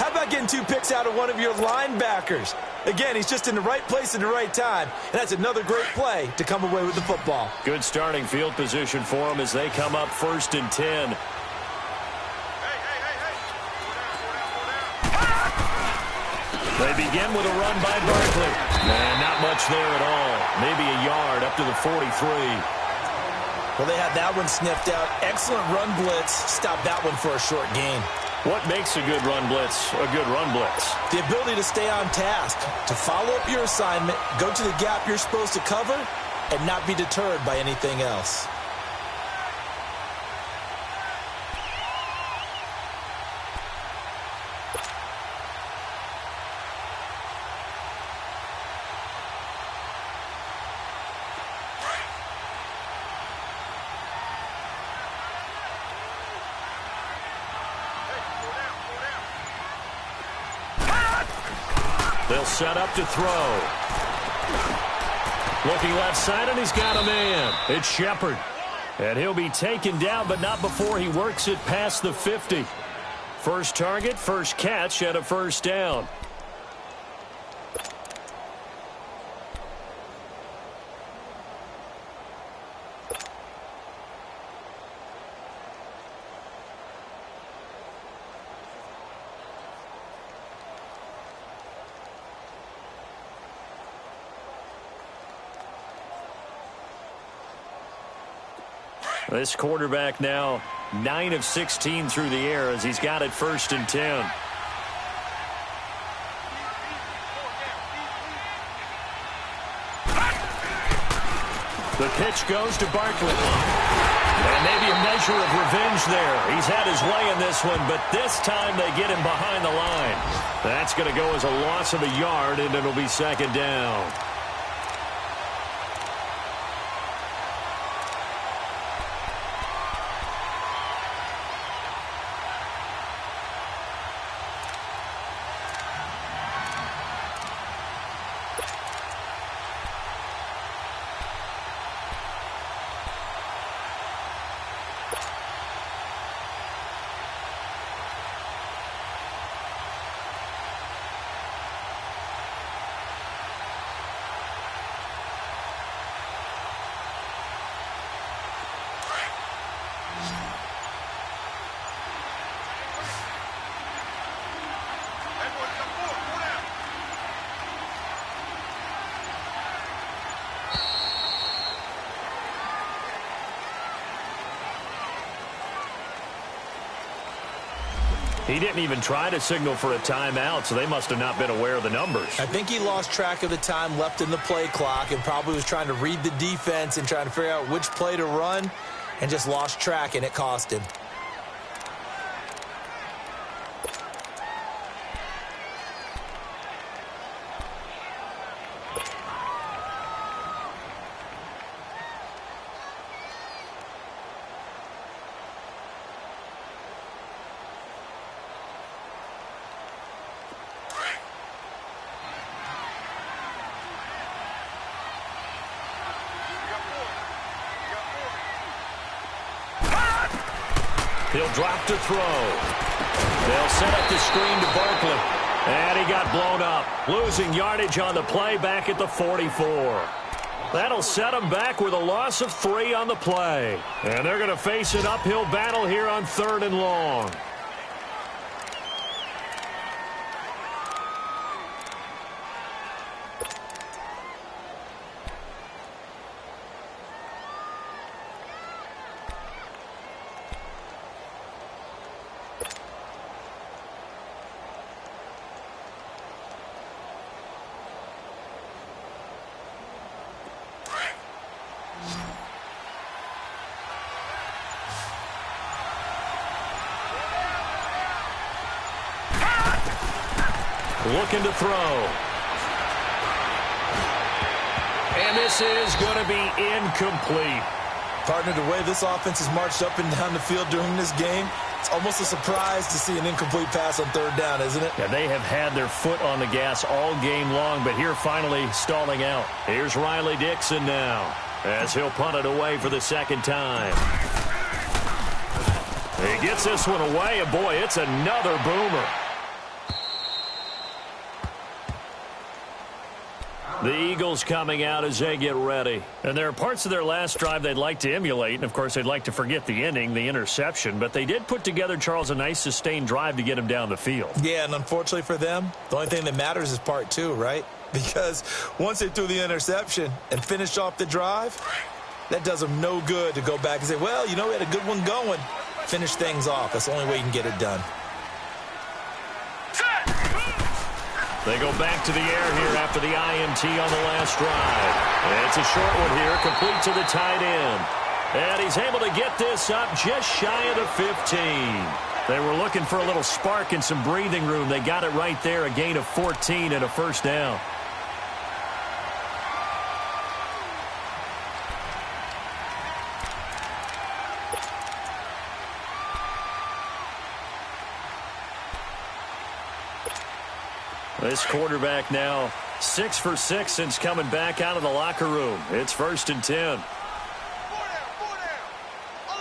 How about getting 2 picks out of one of your linebackers? Again, he's just in the right place at the right time, and that's another great play to come away with the football. Good starting field position for them as they come up 1st and 10. They begin with a run by Barkley. And not much there at all. Maybe a yard up to the 43. Well, they had that one sniffed out. Excellent run blitz. Stopped that one for a short gain. What makes a good run blitz a good run blitz? The ability to stay on task, to follow up your assignment, go to the gap you're supposed to cover, and not be deterred by anything else. They'll set up to throw. Looking left side, and he's got a man. It's Shepard. And he'll be taken down, but not before he works it past the 50. First target, first catch, and a 1st down. This quarterback now 9 of 16 through the air as he's got it 1st and 10. The pitch goes to Barkley. And maybe a measure of revenge there. He's had his way in this one, but this time they get him behind the line. That's going to go as a loss of a yard, and it'll be second down. He didn't even try to signal for a timeout, so they must have not been aware of the numbers. I think he lost track of the time left in the play clock and probably was trying to read the defense and trying to figure out which play to run and just lost track, and it cost him. He'll drop to throw. They'll set up the screen to Barkley. And he got blown up. Losing yardage on the play back at the 44. That'll set him back with a loss of 3 on the play. And they're going to face an uphill battle here on 3rd and long. Looking to throw. And this is going to be incomplete. Partner, the way this offense has marched up and down the field during this game, it's almost a surprise to see an incomplete pass on 3rd down, isn't it? Yeah, they have had their foot on the gas all game long, but here finally stalling out. Here's Riley Dixon now as he'll punt it away for the 2nd time. He gets this one away, and boy, it's another boomer. The Eagles coming out as they get ready. And there are parts of their last drive they'd like to emulate. And, of course, they'd like to forget the inning, the interception. But they did put together, Charles, a nice sustained drive to get him down the field. Yeah, and unfortunately for them, the only thing that matters is part 2, right? Because once they threw the interception and finished off the drive, that does them no good to go back and say, well, you know, we had a good one going. Finish things off. That's the only way you can get it done. They go back to the air here after the INT on the last drive. And it's a short one here, complete to the tight end. And he's able to get this up just shy of the 15. They were looking for a little spark and some breathing room. They got it right there, a gain of 14 and a 1st down. This quarterback now 6 for 6 since coming back out of the locker room. It's 1st and 10. All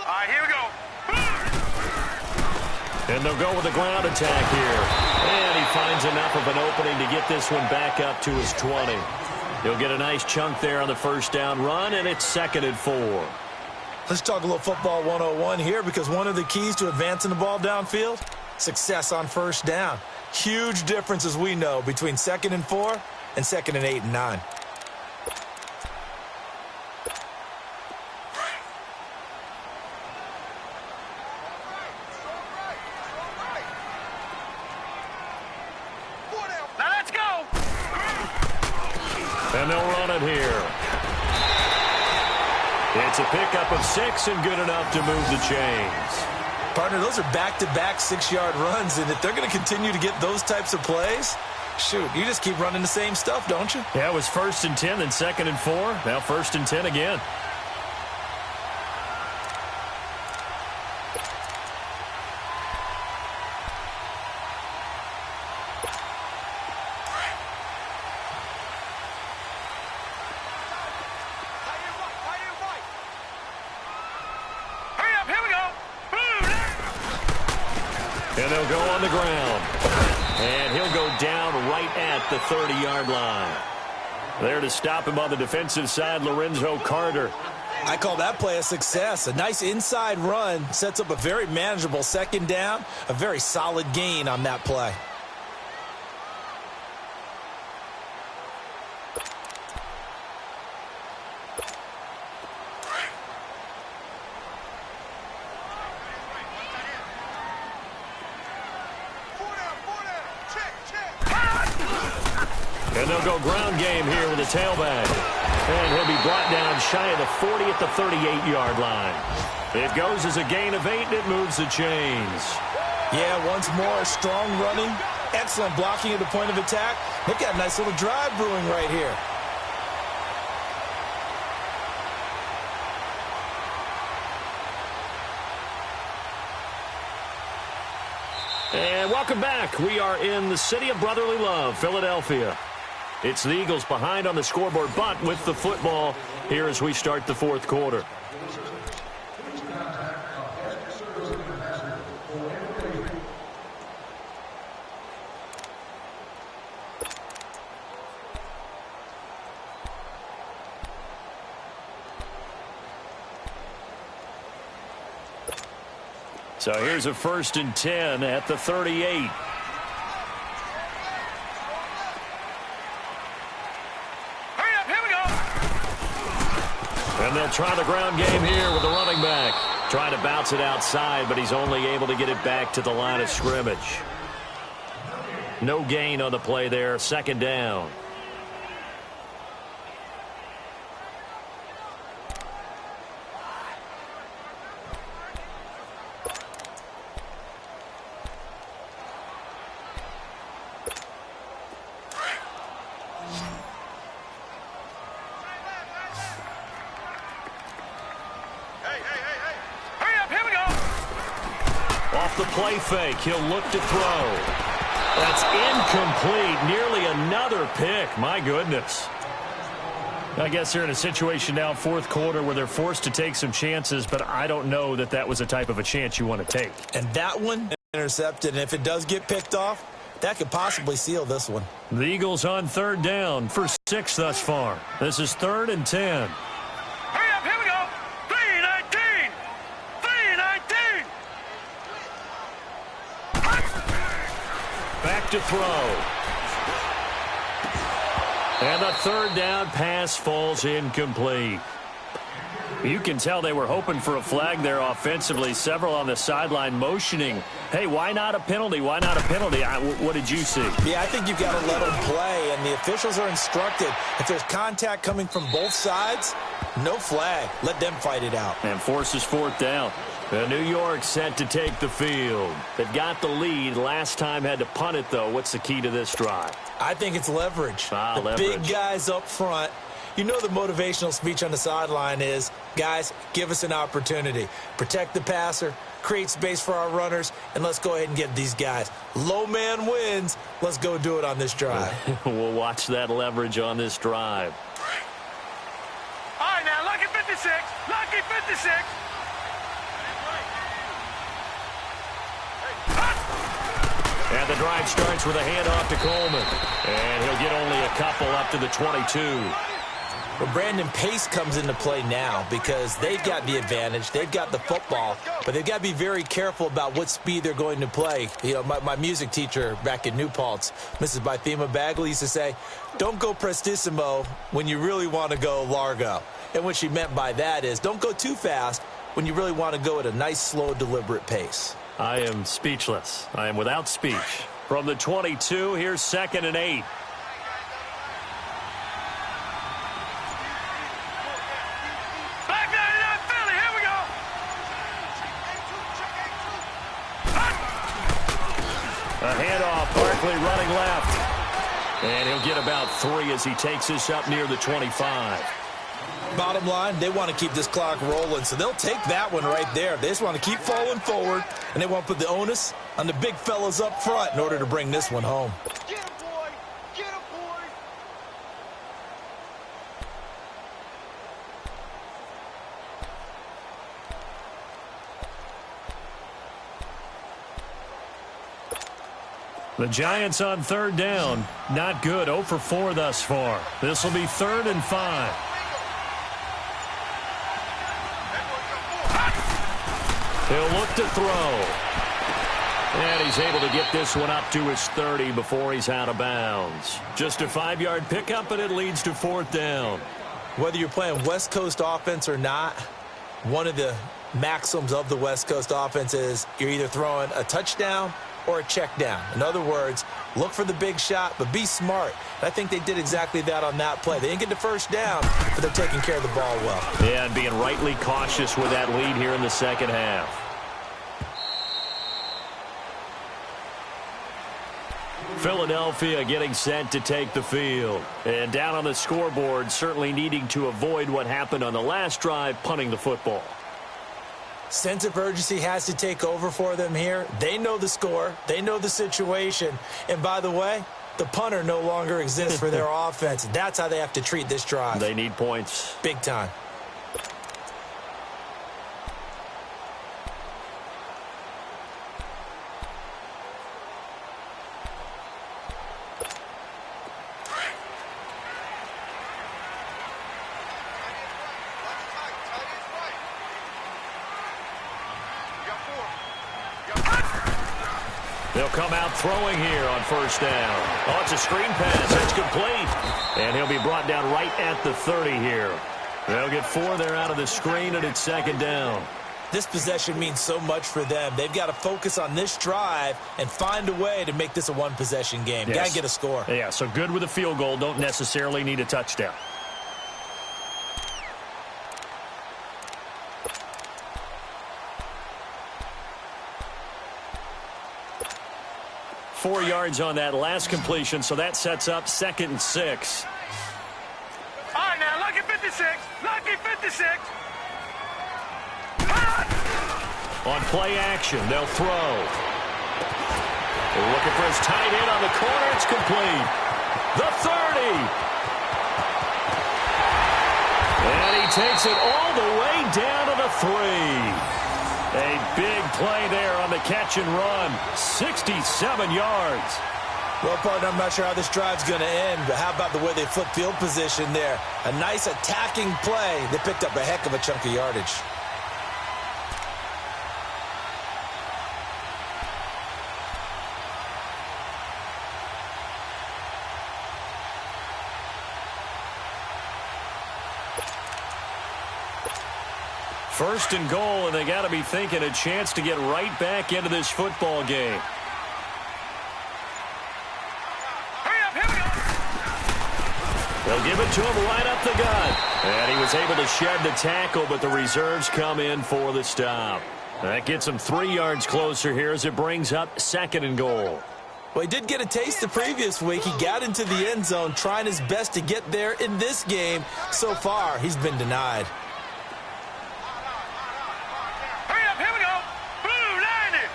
right, here we go. And they'll go with a ground attack here. And he finds enough of an opening to get this one back up to his 20. He'll get a nice chunk there on the 1st down run, and it's 2nd and 4. Let's talk a little football 101 here, because one of the keys to advancing the ball downfield, success on 1st down. Huge difference, as we know, between 2nd and 4 and 2nd and 8 and 9. Now let's go. And they'll run it here. It's a pickup of 6 and good enough to move the chains. Partner, those are back-to-back 6-yard runs, and if they're going to continue to get those types of plays, shoot, you just keep running the same stuff, don't you? Yeah, it was 1st and 10, then 2nd and 4. Now 1st and 10 again. And they'll go on the ground. And he'll go down right at the 30-yard line. There to stop him on the defensive side, Lorenzo Carter. I call that play a success. A nice inside run sets up a very manageable 2nd down. A very solid gain on that play. And they'll go ground game here with a tailback. And he'll be brought down shy of the 40 at the 38-yard line. It goes as a gain of 8, and it moves the chains. Yeah, once more, strong running, excellent blocking at the point of attack. They've got a nice little drive brewing right here. And welcome back. We are in the city of brotherly love, Philadelphia. It's the Eagles behind on the scoreboard, but with the football here as we start the 4th quarter. So here's a 1st and 10 at the 38. And they'll try the ground game here with the running back. Trying to bounce it outside, but he's only able to get it back to the line of scrimmage. No gain on the play there. 2nd down. Off the play fake, he'll look to throw. That's incomplete. Nearly another pick. My goodness. I guess they're in a situation now, 4th quarter, where they're forced to take some chances, but I don't know that that was a type of a chance you want to take. And that one intercepted, and if it does get picked off, that could possibly seal this one. The Eagles on 3rd down for 6 thus far. This is 3rd and 10. Hurry up, here we go. 3-19. 3-19. Back to throw. And the 3rd down pass falls incomplete. You can tell they were hoping for a flag there offensively. Several on the sideline motioning, hey, why not a penalty? Why not a penalty? What did you see? Yeah, I think you've got to let them play, and the officials are instructed. If there's contact coming from both sides, no flag. Let them fight it out. And forces 4th down. New York set to take the field. They've got the lead. Last time had to punt it, though. What's the key to this drive? I think it's leverage. The leverage. Big guys up front. You know the motivational speech on the sideline is, guys, give us an opportunity. Protect the passer, create space for our runners, and let's go ahead and get these guys. Low man wins. Let's go do it on this drive. We'll watch that leverage on this drive. All right, now, lucky 56. Lucky 56. And the drive starts with a handoff to Coleman. And he'll get only a couple up to the 22. Well, Brandon, pace comes into play now because they've got the advantage. They've got the football, but they've got to be very careful about what speed they're going to play. You know, my music teacher back in New Paltz, Mrs. Bythema Bagley, used to say, don't go prestissimo when you really want to go largo. And what she meant by that is don't go too fast when you really want to go at a nice, slow, deliberate pace. I am speechless. I am without speech. From the 22, here's 2nd and 8. Back quickly running left. And he'll get about 3 as he takes this up near the 25. Bottom line, they want to keep this clock rolling, so they'll take that one right there. They just want to keep falling forward, and they want to put the onus on the big fellas up front in order to bring this one home. Get him, boy! Get him, boy! The Giants on 3rd down. Not good. 0 for 4 thus far. This will be 3rd and 5. He'll look to throw. And he's able to get this one up to his 30 before he's out of bounds. Just a 5-yard pickup, and it leads to 4th down. Whether you're playing West Coast offense or not, one of the maxims of the West Coast offense is you're either throwing a touchdown or a check down. In other words, look for the big shot, but be smart. I think they did exactly that on that play. They didn't get the first down, but they're taking care of the ball well. Yeah, and being rightly cautious with that lead here in the second half. Philadelphia getting set to take the field. And down on the scoreboard, certainly needing to avoid what happened on the last drive, punting the football. Sense of urgency has to take over for them here. They know the score. They know the situation. And by the way, the punter no longer exists for their offense. That's how they have to treat this drive. They need points. Big time. They'll come out throwing here on 1st down. Oh, it's a screen pass. It's complete. And he'll be brought down right at the 30 here. They'll get 4 there out of the screen, and it's 2nd down. This possession means so much for them. They've got to focus on this drive and find a way to make this a one-possession game. Yes. Got to get a score. Yeah, so good with a field goal. Don't necessarily need a touchdown. Four yards on that last completion, so that sets up 2nd and 6. All right, now, lucky 56. Lucky 56. On play action, they'll throw. They're looking for his tight end on the corner. It's complete. The 30. And he takes it all the way down to the 3. A big play there on the catch and run. 67 yards. Well, partner, I'm not sure how this drive's going to end, but how about the way they flip field position there? A nice attacking play. They picked up a heck of a chunk of yardage. First and goal, and they got to be thinking a chance to get right back into this football game. Hurry up, here we go. They'll give it to him right up the gut. And he was able to shed the tackle, but the reserves come in for the stop. That gets him 3 yards closer here as it brings up 2nd and goal. Well, he did get a taste the previous week. He got into the end zone, trying his best to get there in this game. So far, he's been denied. Hurry up, here we go. Blue 90.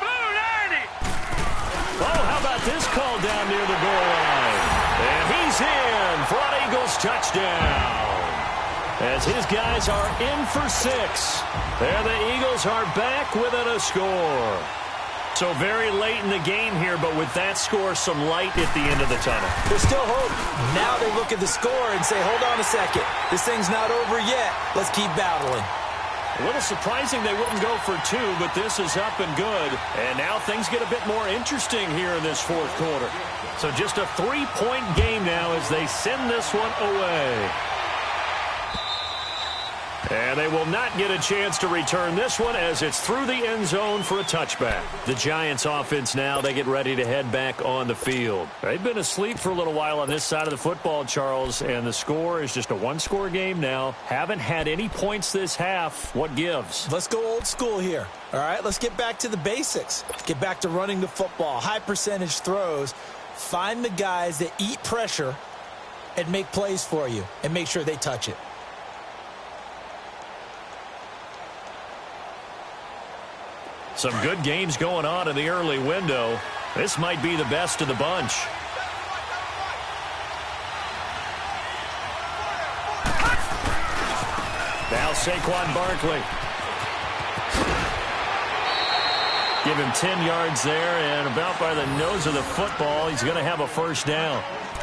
Blue 90. Oh, how about this call down near the goal line? And he's in for an Eagles touchdown. As his guys are in for 6. And the Eagles are back within a score. So very late in the game here, but with that score, some light at the end of the tunnel. There's still hope. Now they look at the score and say, hold on a second. This thing's not over yet. Let's keep battling. A little surprising they wouldn't go for 2, but this is up and good. And now things get a bit more interesting here in this 4th quarter. So just a 3-point game now as they send this one away. And they will not get a chance to return this one as it's through the end zone for a touchback. The Giants offense now, they get ready to head back on the field. They've been asleep for a little while on this side of the football, Charles, and the score is just a one-score game now. Haven't had any points this half. What gives? Let's go old school here. All right, let's get back to the basics. Get back to running the football, high percentage throws. Find the guys that eat pressure and make plays for you and make sure they touch it. Some good games going on in the early window. This might be the best of the bunch. Now Saquon Barkley. Give him 10 yards there, and about by the nose of the football, he's going to have a first down.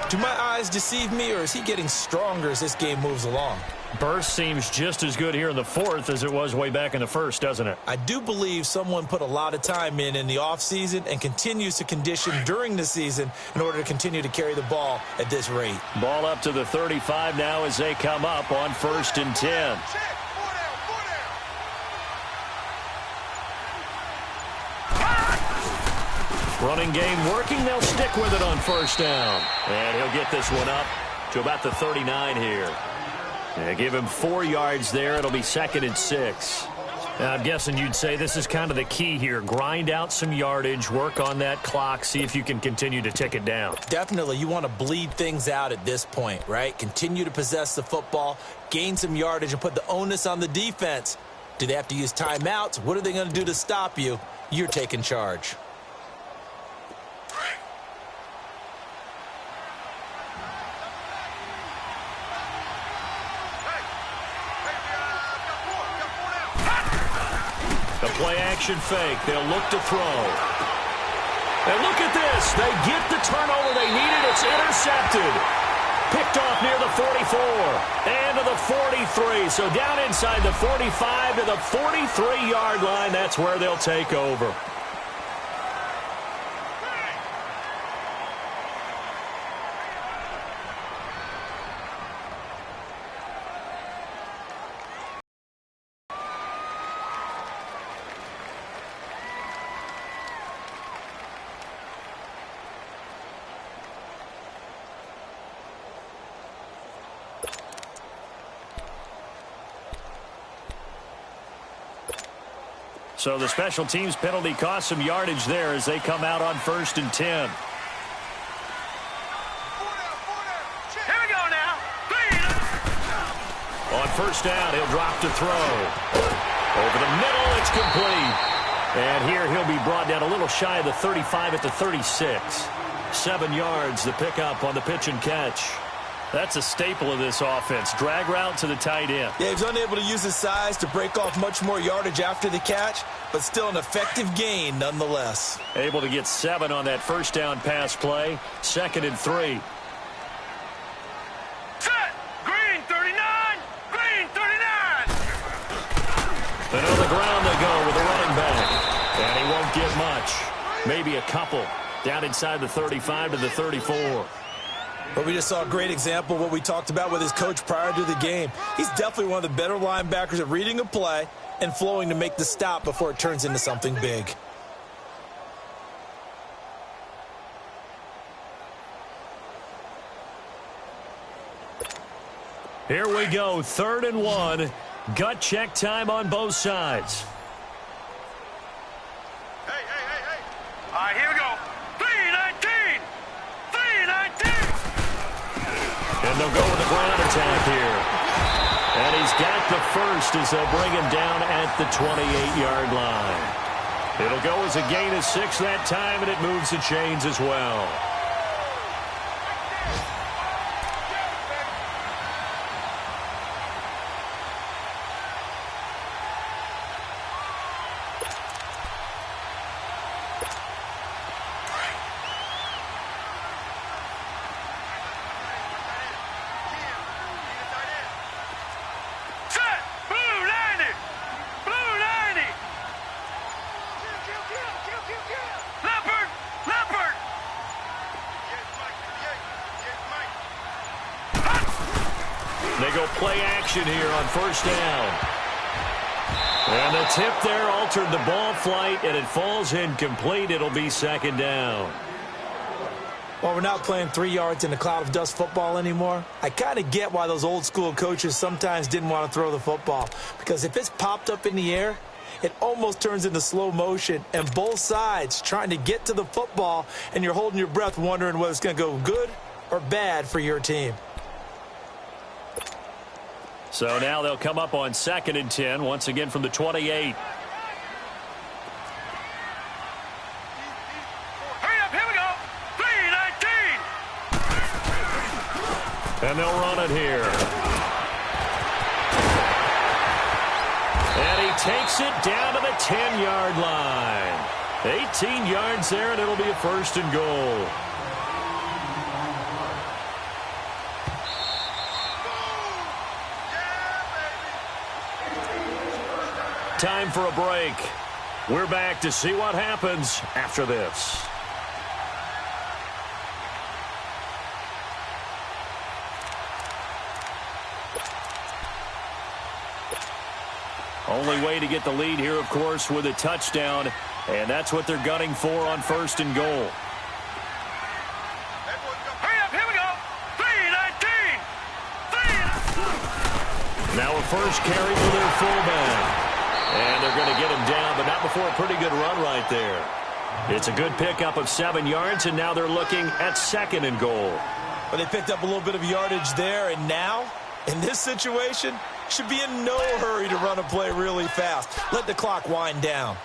Do my eyes deceive me, or is he getting stronger as this game moves along? Burst seems just as good here in the fourth as it was way back in the first, doesn't it? I do believe someone put a lot of time in the offseason and continues to condition during the season in order to continue to carry the ball at this rate. Ball up to the 35 now as they come up on 1st and 10. Running game working. They'll stick with it on 1st down. And he'll get this one up to about the 39 here. They give him 4 yards there. It'll be 2nd and 6. Now, I'm guessing you'd say this is kind of the key here. Grind out some yardage, work on that clock, see if you can continue to tick it down. Definitely. You want to bleed things out at this point, right? Continue to possess the football, gain some yardage, and put the onus on the defense. Do they have to use timeouts? What are they going to do to stop you? You're taking charge. The play-action fake. They'll look to throw. And look at this. They get the turnover they needed. It's intercepted. Picked off near the 44. And to the 43. So down inside the 45 to the 43-yard line. That's where they'll take over. So the special teams penalty cost some yardage there as they come out on 1st and 10. Here we go now. On 1st down, he'll drop to throw. Over the middle, it's complete. And here he'll be brought down a little shy of the 35 at the 36. 7 yards, the pickup on the pitch and catch. That's a staple of this offense. Drag route to the tight end. Yeah, he's unable to use his size to break off much more yardage after the catch, but still an effective gain nonetheless. Able to get 7 on that 1st down pass play. 2nd and 3. Set. Green 39. Green 39. And on the ground they go with the running back. And he won't get much. Maybe a couple. Down inside the 35 to the 34. But we just saw a great example of what we talked about with his coach prior to the game. He's definitely one of the better linebackers at reading a play and flowing to make the stop before it turns into something big. Here we go, 3rd and 1. Gut check time on both sides. Hey. All right, here we go. 319. 319. And they'll go with the ground attack here. And he's got the first as they'll bring him down at the 28-yard line. It'll go as a gain of 6 that time, and it moves the chains as well. They go play action here on first down. And the tip there altered the ball flight, and it falls incomplete. It'll be second down. Well, we're not playing 3 yards in a cloud of dust football anymore. I kind of get why those old school coaches sometimes didn't want to throw the football. Because if it's popped up in the air, it almost turns into slow motion. And both sides trying to get to the football, and you're holding your breath wondering whether it's going to go good or bad for your team. So now they'll come up on 2nd and 10, once again from the 28. And they'll run it here. And he takes it down to the 10-yard line. 18 yards there, and it'll be a 1st and goal. Time for a break. We're back to see what happens after this. Only way to get the lead here, of course, with a touchdown, and that's what they're gunning for on 1st and goal. Hurry up, here we go. 3-19. Now a first carry for their fullback. And they're going to get him down, but not before a pretty good run right there. It's a good pickup of 7 yards, and now they're looking at 2nd and goal. But they picked up a little bit of yardage there, and now, in this situation, should be in no hurry to run a play really fast. Let the clock wind down.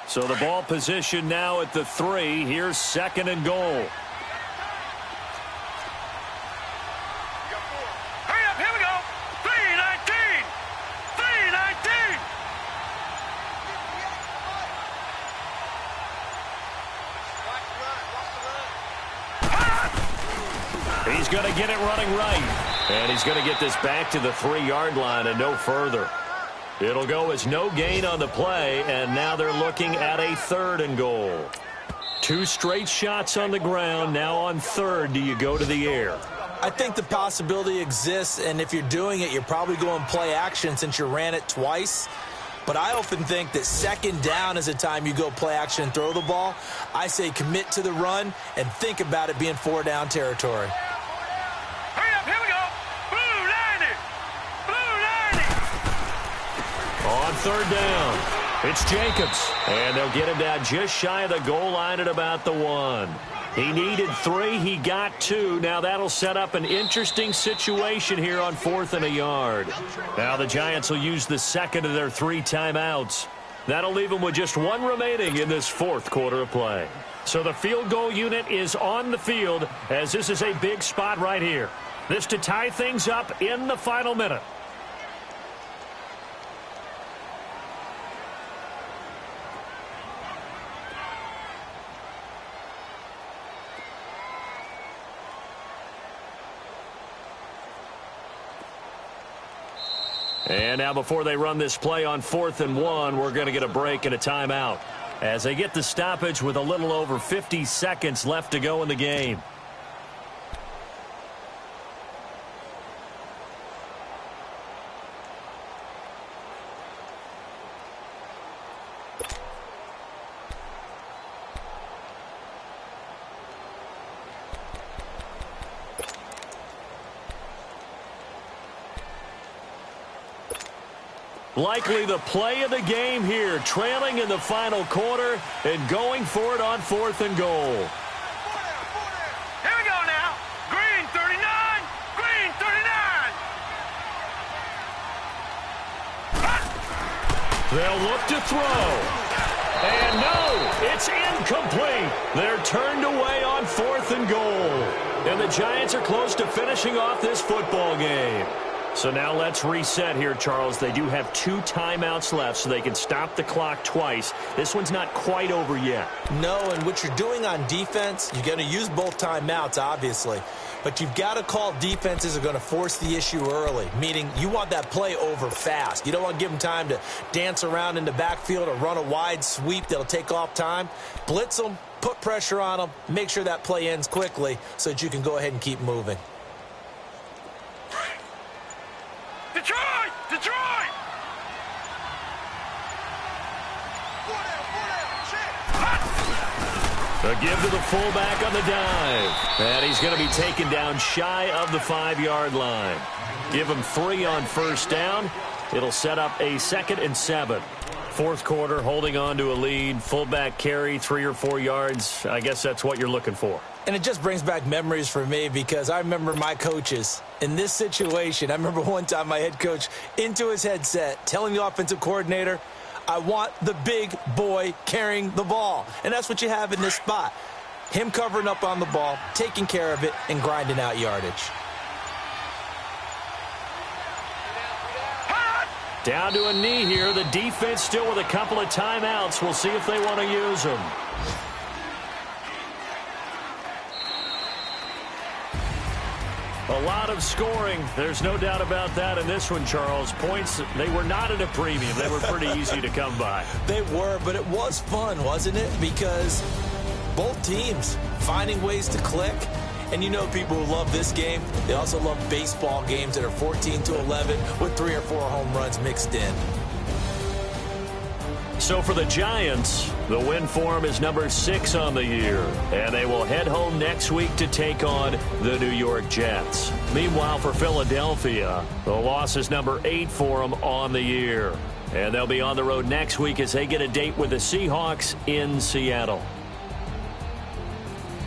So the ball position now at the 3. Here's 2nd and goal. Hurry up, here we go. 3-19. 3-19. He's going to get it running right. And he's going to get this back to the 3-yard line and no further. It'll go as no gain on the play, and now they're looking at a 3rd and goal. 2 straight shots on the ground. Now on 3rd, do you go to the air? I think the possibility exists, and if you're doing it, you're probably going play action since you ran it twice. But I often think that 2nd down is the time you go play action and throw the ball. I say commit to the run and think about it being 4-down territory. Hurry up, here we go. Blue 90. On 3rd down, it's Jacobs. And they'll get him down just shy of the goal line at about the 1. He needed 3. He got 2. Now that'll set up an interesting situation here on 4th and a yard. Now the Giants will use the 2nd of their 3 timeouts. That'll leave them with just 1 remaining in this 4th quarter of play. So the field goal unit is on the field, as this is a big spot right here. This to tie things up in the final minute. And now before they run this play on 4th and 1, we're going to get a break and a timeout as they get the stoppage with a little over 50 seconds left to go in the game. Likely the play of the game here, trailing in the final quarter and going for it on 4th and goal. Here we go now. Green 39. Green 39. They'll look to throw. And no, it's incomplete. They're turned away on 4th and goal. And the Giants are close to finishing off this football game. So now let's reset here, Charles. They do have 2 timeouts left, so they can stop the clock twice. This one's not quite over yet. No, and what you're doing on defense, you're going to use both timeouts, obviously. But you've got to call defenses are going to force the issue early, meaning you want that play over fast. You don't want to give them time to dance around in the backfield or run a wide sweep that'll take off time. Blitz them, put pressure on them, make sure that play ends quickly so that you can go ahead and keep moving. Detroit! Detroit! A give to the fullback on the dive. And he's going to be taken down shy of the 5-yard line. Give him 3 on first down. It'll set up a 2nd and 7. Fourth quarter, holding on to a lead. Fullback carry, 3 or 4 yards. I guess that's what you're looking for. And it just brings back memories for me because I remember my coaches in this situation. I remember one time my head coach into his headset telling the offensive coordinator, I want the big boy carrying the ball. And that's what you have in this spot. Him covering up on the ball, taking care of it, and grinding out yardage. Down to a knee here. The defense still with a couple of timeouts. We'll see if they want to use them. A lot of scoring. There's no doubt about that in this one, Charles. Points, they were not at a premium. They were pretty easy to come by. They were, but it was fun, wasn't it? Because both teams finding ways to click. And you know people who love this game, they also love baseball games that are 14-11 with 3 or 4 home runs mixed in. So for the Giants, the win form is number 6 on the year, and they will head home next week to take on the New York Jets. Meanwhile, for Philadelphia, the loss is number 8 for them on the year, and they'll be on the road next week as they get a date with the Seahawks in Seattle.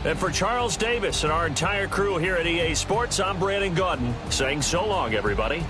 And for Charles Davis and our entire crew here at EA Sports, I'm Brandon Gaudin saying so long, everybody.